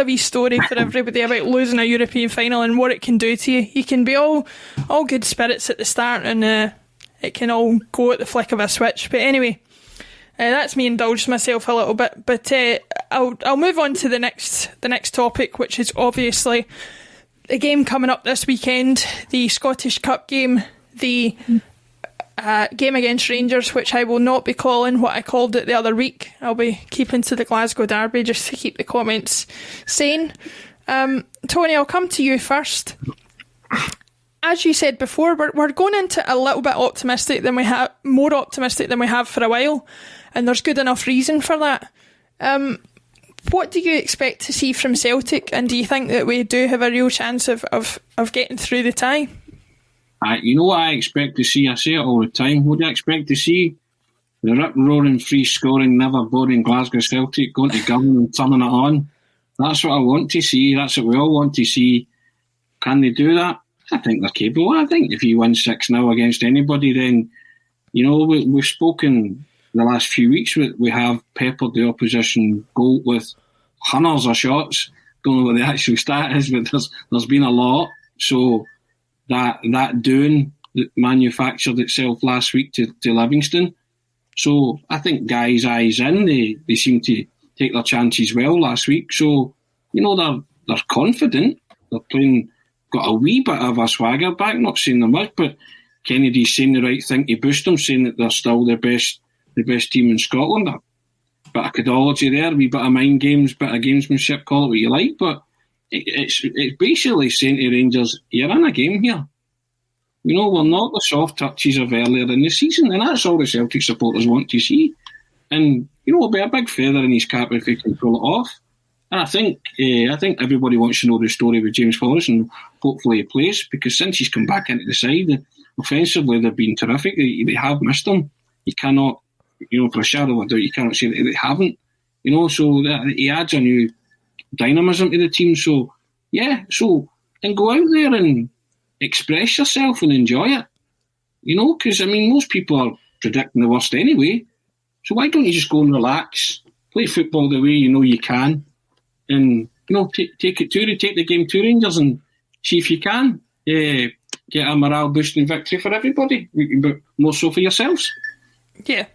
[SPEAKER 1] wee story for everybody about losing a European final and what it can do to you. You can be all good spirits at the start, and it can all go at the flick of a switch. But anyway, that's me indulging myself a little bit. But I'll move on to the next topic, which is obviously the game coming up this weekend, the Scottish Cup game, the game against Rangers, which I will not be calling what I called it the other week. I'll be keeping to the Glasgow Derby just to keep the comments sane. Tony, I'll come to you first. As you said before, we're going into a little bit more optimistic than we have for a while, and there's good enough reason for that. What do you expect to see from Celtic, and do you think that we do have a real chance of getting through the tie?
[SPEAKER 2] You know what I expect to see? I say it all the time. What do I expect to see? The rip-roaring, free-scoring, never-boring Glasgow Celtic going to Govan and turning it on. That's what I want to see. That's what we all want to see. Can they do that? I think they're capable. I think if you win 6-0 against anybody, then, we've spoken the last few weeks. We have peppered the opposition goal with hundreds of shots. Don't know what the actual stat is, but there's been a lot. So that doing that manufactured itself last week to Livingston. So I think guys' eyes in, they seem to take their chances well last week. So, they're confident. They're playing, got a wee bit of a swagger back, not saying they're much, but Kennedy's saying the right thing to boost them, saying that they're still the best team in Scotland. A bit of caudology there, a wee bit of mind games, bit of gamesmanship, call it what you like, but it's basically saying to Rangers, you're in a game here. We're not the soft touches of earlier in the season, and that's all the Celtic supporters want to see. And, it'll be a big feather in his cap if he can pull it off. And I think everybody wants to know the story with James Forrest, and hopefully he plays, because since he's come back into the side, offensively they've been terrific. They have missed him. You cannot, for a shadow of a doubt, you cannot say that they haven't. So he adds a new dynamism to the team. So, then go out there and express yourself and enjoy it. Because, most people are predicting the worst anyway. So why don't you just go and relax, play football the way you know you can, and take the game to Rangers and see if you can get a morale boosting victory for everybody, but more so for yourselves.
[SPEAKER 1] Yeah.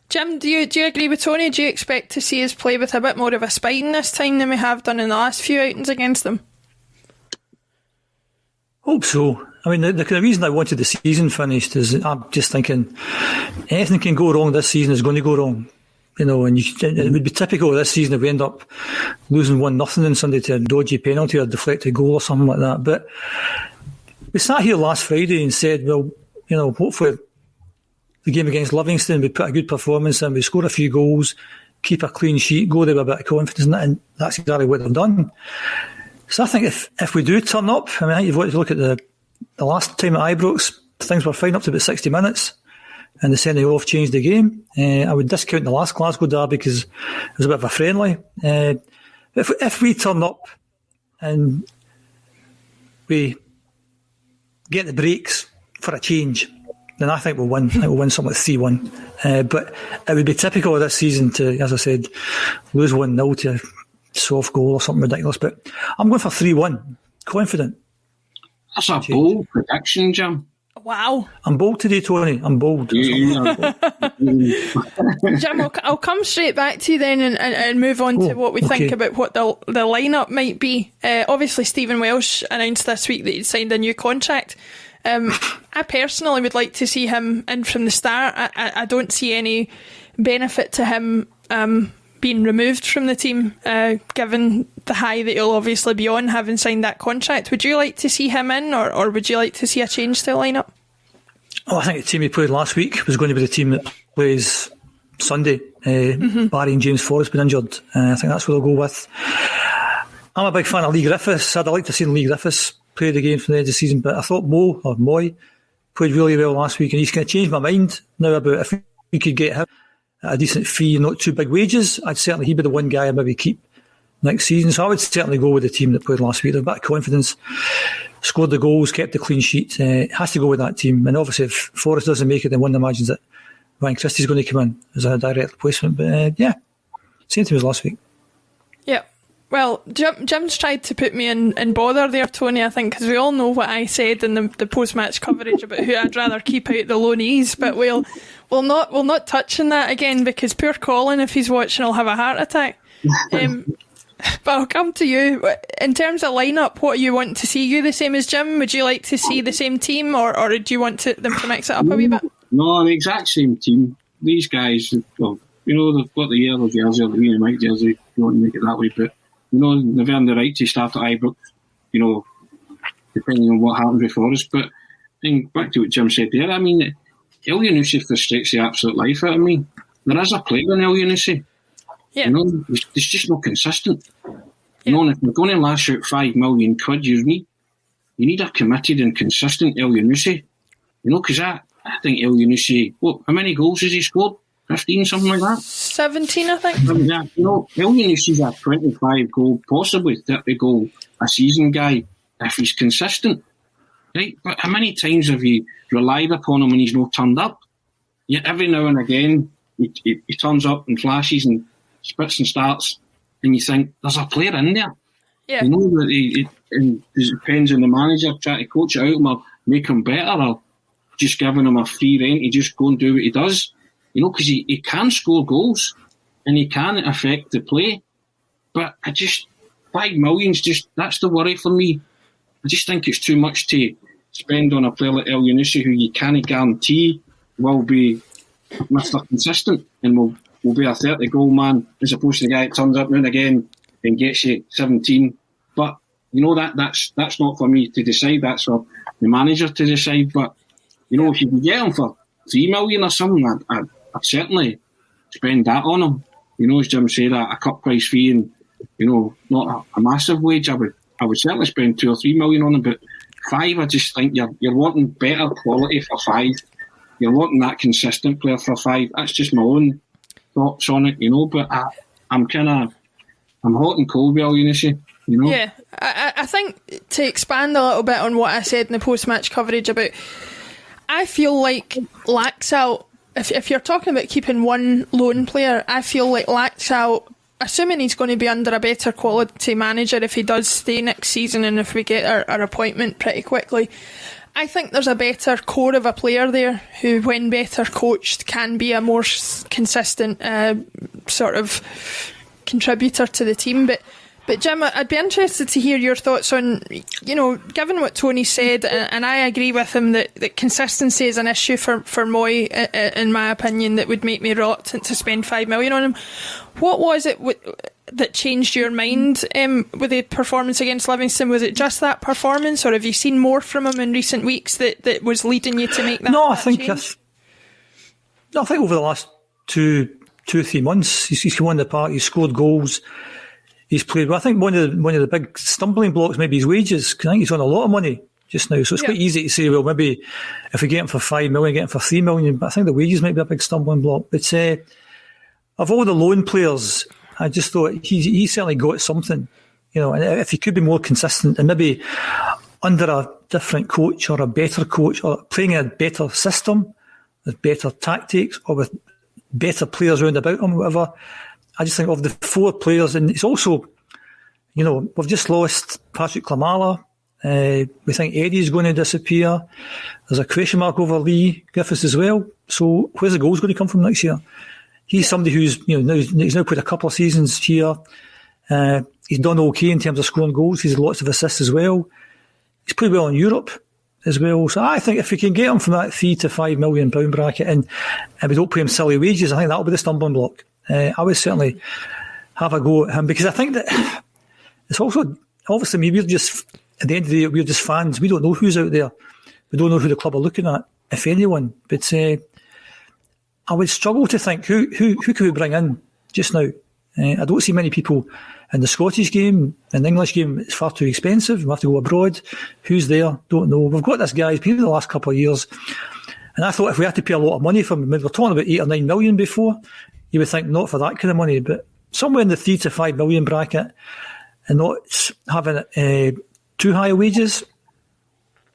[SPEAKER 1] Jim, do you agree with Tony? Do you expect to see us play with a bit more of a spine this time than we have done in the last few outings against them?
[SPEAKER 3] Hope so. I mean, the kind of reason I wanted the season finished is I'm just thinking anything can go wrong this season is going to go wrong. And it would be typical this season if we end up losing 1-0 on Sunday to a dodgy penalty or a deflected goal or something like that. But we sat here last Friday and said, well, hopefully the game against Livingston, we put a good performance in, we score a few goals, keep a clean sheet, go there with a bit of confidence, and that's exactly what they've done. So I think if we do turn up, I mean, you've got to look at the last time at Ibrox, things were fine up to about 60 minutes, and the sending off changed the game. I would discount the last Glasgow derby because it was a bit of a friendly. If we turn up and we get the breaks for a change, then I think we'll win. I think we'll win something like 3-1. But it would be typical of this season to, as I said, lose 1-0 to a soft goal or something ridiculous. But I'm going for 3-1. Confident.
[SPEAKER 2] That's a bold prediction, Jim.
[SPEAKER 1] Wow.
[SPEAKER 3] I'm bold today, Tony. I'm bold.
[SPEAKER 1] Jim, I'll come straight back to you then and move on to what we think about what the lineup might be. Obviously, Stephen Welsh announced this week that he'd signed a new contract. I personally would like to see him in from the start. I don't see any benefit to him being removed from the team, given the high that he'll obviously be on having signed that contract. Would you like to see him in, or would you like to see a change to the lineup?
[SPEAKER 3] I think the team he played last week was going to be the team that plays Sunday. Barry and James Forrest been injured. I think that's what they'll go with. I'm a big fan of Lee Griffiths. I'd like to see Lee Griffiths play the game from the end of the season, but I thought Moy played really well last week, and he's going to change my mind now about if we could get him at a decent fee and not too big wages. He'd be the one guy I'd maybe keep next season. So I would certainly go with the team that played last week. They've got a bit of confidence, scored the goals, kept the clean sheet. It has to go with that team. And obviously if Forrest doesn't make it, then one imagines that Ryan Christie's going to come in as a direct replacement. But same team as last week.
[SPEAKER 1] Yeah. Well, Jim's tried to put me in bother there, Tony, I think, because we all know what I said in the post-match coverage about who I'd rather keep out the loanees, but we'll not touch on that again, because poor Colin, if he's watching, will have a heart attack. But I'll come to you. In terms of lineup, what you want to see? You the same as Jim? Would you like to see the same team, or do you want them to mix it up a wee bit?
[SPEAKER 2] No, the exact same team. These guys, well, they've got the yellow jersey or the green and white jersey, if you want to make it that way, but they've earned the right to start at Ibrox, depending on what happens with Forrest. But back to what Jim said there, I mean, El Yunusi frustrates the absolute life out of me. There is a player in El Yunusi.
[SPEAKER 1] Yeah.
[SPEAKER 2] It's just not consistent. Yeah. And if you're going to lash out £5 million, you need a committed and consistent El Yunusi. Because I think El Yunusi, how many goals has he scored? 15, something like that?
[SPEAKER 1] 17, I think.
[SPEAKER 2] El Yunusi's a 25 goal, possibly 30 goal a season guy if he's consistent. Right? But how many times have you relied upon him when he's not turned up? Yet every now and again he turns up and flashes and spits and starts, and you think there's a player in there.
[SPEAKER 1] Yeah.
[SPEAKER 2] That it depends on the manager trying to coach it out or make him better, or just giving him a free rein to just go and do what he does. Because he can score goals and he can affect the play. But $5 million's that's the worry for me. I just think it's too much to spend on a player like El Yunusi, who you can't guarantee will be Mr. Consistent and will be a 30 goal man, as opposed to the guy that turns up now and again and gets you 17. But that's not for me to decide. That's for the manager to decide. But if you can get him for $3 million or something, I'd certainly spend that on him. As Jim said, a cut price fee and not a massive wage. I would certainly spend $2 or $3 million on him. But $5, I just think you're wanting better quality for $5. You're wanting that consistent player for $5. That's just my own thoughts on it, But I'm hot and cold with El Yunusi,
[SPEAKER 1] Yeah, I think to expand a little bit on what I said in the post-match coverage about, I feel like Laxalt, if you're talking about keeping one lone player, I feel like Laxalt assuming he's going to be under a better quality manager if he does stay next season, and if we get our appointment pretty quickly, I think there's a better core of a player there who, when better coached, can be a more consistent sort of contributor to the team. But Jim, I'd be interested to hear your thoughts on, given what Tony said, and I agree with him that consistency is an issue for Moy, in my opinion, that would make me reluctant to spend $5 million on him. What was it that changed your mind with the performance against Livingston? Was it just that performance, or have you seen more from him in recent weeks that was leading you to make that?
[SPEAKER 3] No, I think over the last two or 3 months, he's come on the park, he's scored goals. He's played well. I think one of the big stumbling blocks maybe his wages. I think he's on a lot of money just now, so it's quite easy to say, well, maybe if we get him for $5 million, get him for $3 million. But I think the wages might be a big stumbling block. But of all the loan players, I just thought he certainly got something, And if he could be more consistent and maybe under a different coach or a better coach, or playing in a better system with better tactics or with better players round about him, whatever. I just think of the 4 players, and it's also, we've just lost Patrick Klimala. We think Eddie's going to disappear. There's a question mark over Lee Griffiths as well. So where's the goals going to come from next year? He's somebody who's, he's now played a couple of seasons here. He's done okay in terms of scoring goals. He's had lots of assists as well. He's played well in Europe as well. So I think if we can get him from that £3 to £5 million bracket and we don't pay him silly wages, I think that'll be the stumbling block. I would certainly have a go at him, because I think that it's also, obviously, we're just, at the end of the day, we're just fans. We don't know who's out there. We don't know who the club are looking at, if anyone. But I would struggle to think who could we bring in just now. I don't see many people in the Scottish game. In the English game, it's far too expensive. We have to go abroad. Who's there? Don't know. We've got this guy. He's been in the last couple of years. And I thought if we had to pay a lot of money for him, we were talking about 8 or 9 million before, you would think not for that kind of money, but somewhere in the $3 to $5 million bracket, and not having too high wages,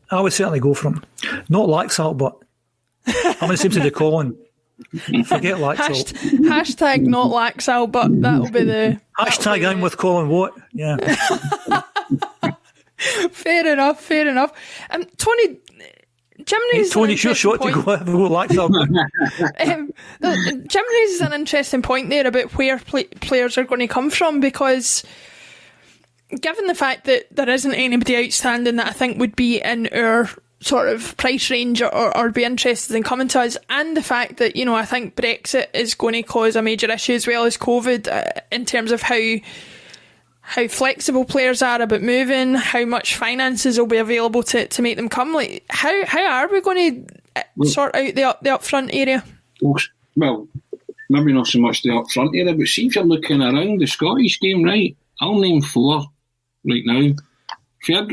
[SPEAKER 3] I would certainly go for him. Not Laxalt, but I'm going to say to the Colin, forget Laxalt.
[SPEAKER 1] Hashtag not Laxalt, but that'll be the...
[SPEAKER 3] Hashtag I'm with Colin Watt, yeah.
[SPEAKER 1] Fair enough. Tony...
[SPEAKER 3] Tony, sure shot to go Laxalt.
[SPEAKER 1] Jim raises an interesting point there about where players are going to come from, because given the fact that there isn't anybody outstanding that I think would be in our sort of price range or be interested in coming to us, and the fact that, I think Brexit is going to cause a major issue as well as COVID, in terms of how flexible players are about moving, how much finances will be available to make them come. Like, how are we going to sort out the upfront area?
[SPEAKER 2] Well, maybe not so much the upfront area, but see if you're looking around the Scottish game, right? I'll name 4 right now.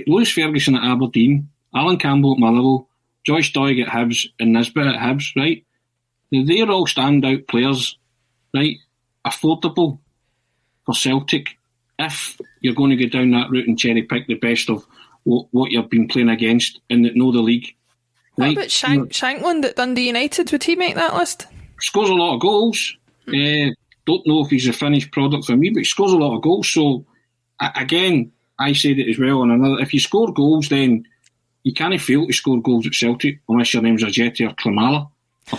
[SPEAKER 2] Lewis Ferguson at Aberdeen, Alan Campbell at Motherwell, Joyce Doig at Hibs, and Nisbet at Hibs, right? They're all standout players, right? Affordable for Celtic. If you're going to go down that route and cherry pick the best of what you've been playing against and that know the league. Right?
[SPEAKER 1] What about Shankland at Dundee United? Would he make that list?
[SPEAKER 2] Scores a lot of goals. Don't know if he's a finished product for me, but he scores a lot of goals. So, again, I said it as well. If you score goals, then you can't fail to score goals at Celtic unless your name's Ajeti or Klimala or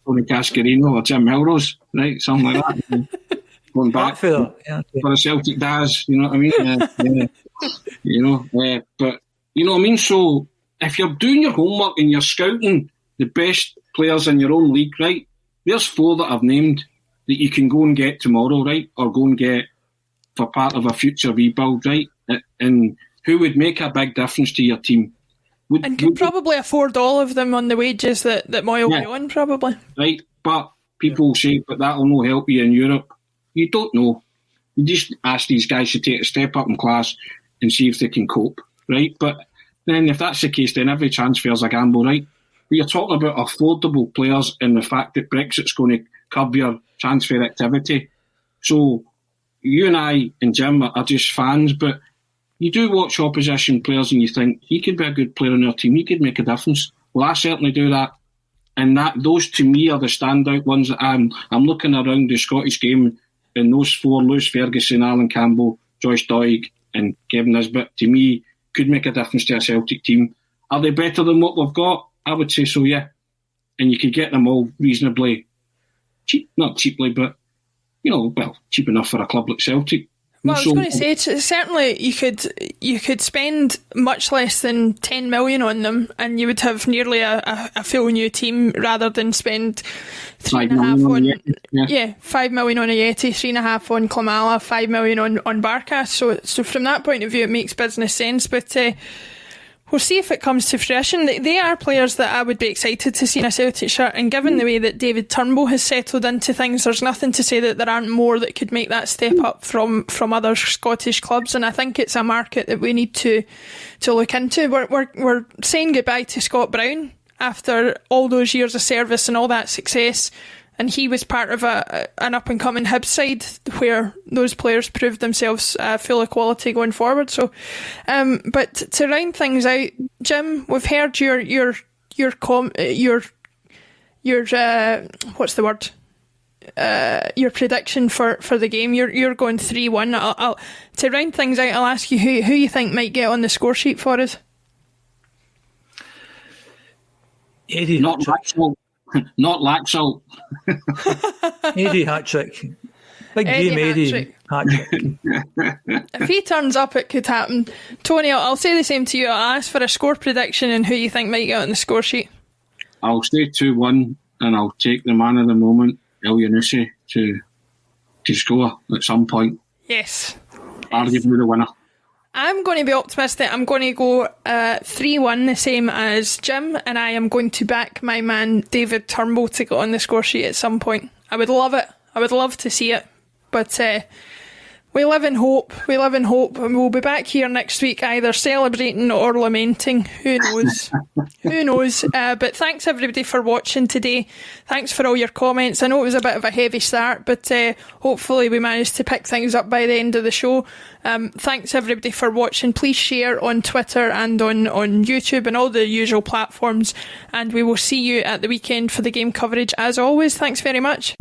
[SPEAKER 2] Tony Cascarino or Jim Milrose, right? Something like that. Going back for a Celtic Daz, you know what I mean? But you know what I mean? So if you're doing your homework and you're scouting the best players in your own league, right? There's 4 that I've named that you can go and get tomorrow, right? Or go and get for part of a future rebuild, right? And who would make a big difference to your team.
[SPEAKER 1] And could probably afford all of them on the wages that Moy will be on, probably.
[SPEAKER 2] Right, but people say, but that'll no help you in Europe. You don't know. You just ask these guys to take a step up in class and see if they can cope, right? But then if that's the case, then every transfer's a gamble, right? But you're talking about affordable players and the fact that Brexit's going to curb your transfer activity. So you and I and Jim are just fans, but you do watch opposition players and you think, he could be a good player on our team, he could make a difference. Well, I certainly do that. And those to me are the standout ones that I'm looking around the Scottish game in those four, Lewis Ferguson, Alan Campbell, Joyce Doig and Kevin Nisbet, to me, could make a difference to a Celtic team. Are they better than what we've got? I would say so, yeah. And you could get them all reasonably cheap, not cheaply, but, cheap enough for a club like Celtic.
[SPEAKER 1] Well, I was going to say, certainly you could spend much less than 10 million on them and you would have nearly a full new team rather than spend 3.5 on 5 million on Ajeti, 3.5 on Klimala, 5 million on Barkas. So from that point of view, it makes business sense. But we'll see if it comes to fruition. They are players that I would be excited to see in a Celtic shirt, and given the way that David Turnbull has settled into things, there's nothing to say that there aren't more that could make that step up from other Scottish clubs, and I think it's a market that we need to look into. We're saying goodbye to Scott Brown after all those years of service and all that success, and he was part of an up-and-coming Hibs side where those players proved themselves full of quality going forward. So, but to round things out, Jim, we've heard your what's the word? Your prediction for the game. You're going 3-1. To round things out, I'll ask you who you think might get on the score sheet for us.
[SPEAKER 3] Eddie,
[SPEAKER 2] not Laxalt. Not Laxalt.
[SPEAKER 3] Eddie hat-trick. Big game, Eddie hat-trick.
[SPEAKER 1] If he turns up, it could happen. Tony, I'll say the same to you. I'll ask for a score prediction and who you think might get on the score sheet.
[SPEAKER 2] I'll say 2-1 and I'll take the man of the moment, El Yunusi, to score at some point.
[SPEAKER 1] Yes.
[SPEAKER 2] Arguably the winner.
[SPEAKER 1] I'm going to be optimistic. I'm going to go 3-1, the same as Jim, and I am going to back my man David Turnbull to get on the score sheet at some point. I would love it. I would love to see it. But we live in hope. We live in hope. And we'll be back here next week either celebrating or lamenting. Who knows? Who knows? But thanks everybody for watching today. Thanks for all your comments. I know it was a bit of a heavy start, but hopefully we managed to pick things up by the end of the show. Thanks everybody for watching. Please share on Twitter and on YouTube and all the usual platforms. And we will see you at the weekend for the game coverage. As always, thanks very much.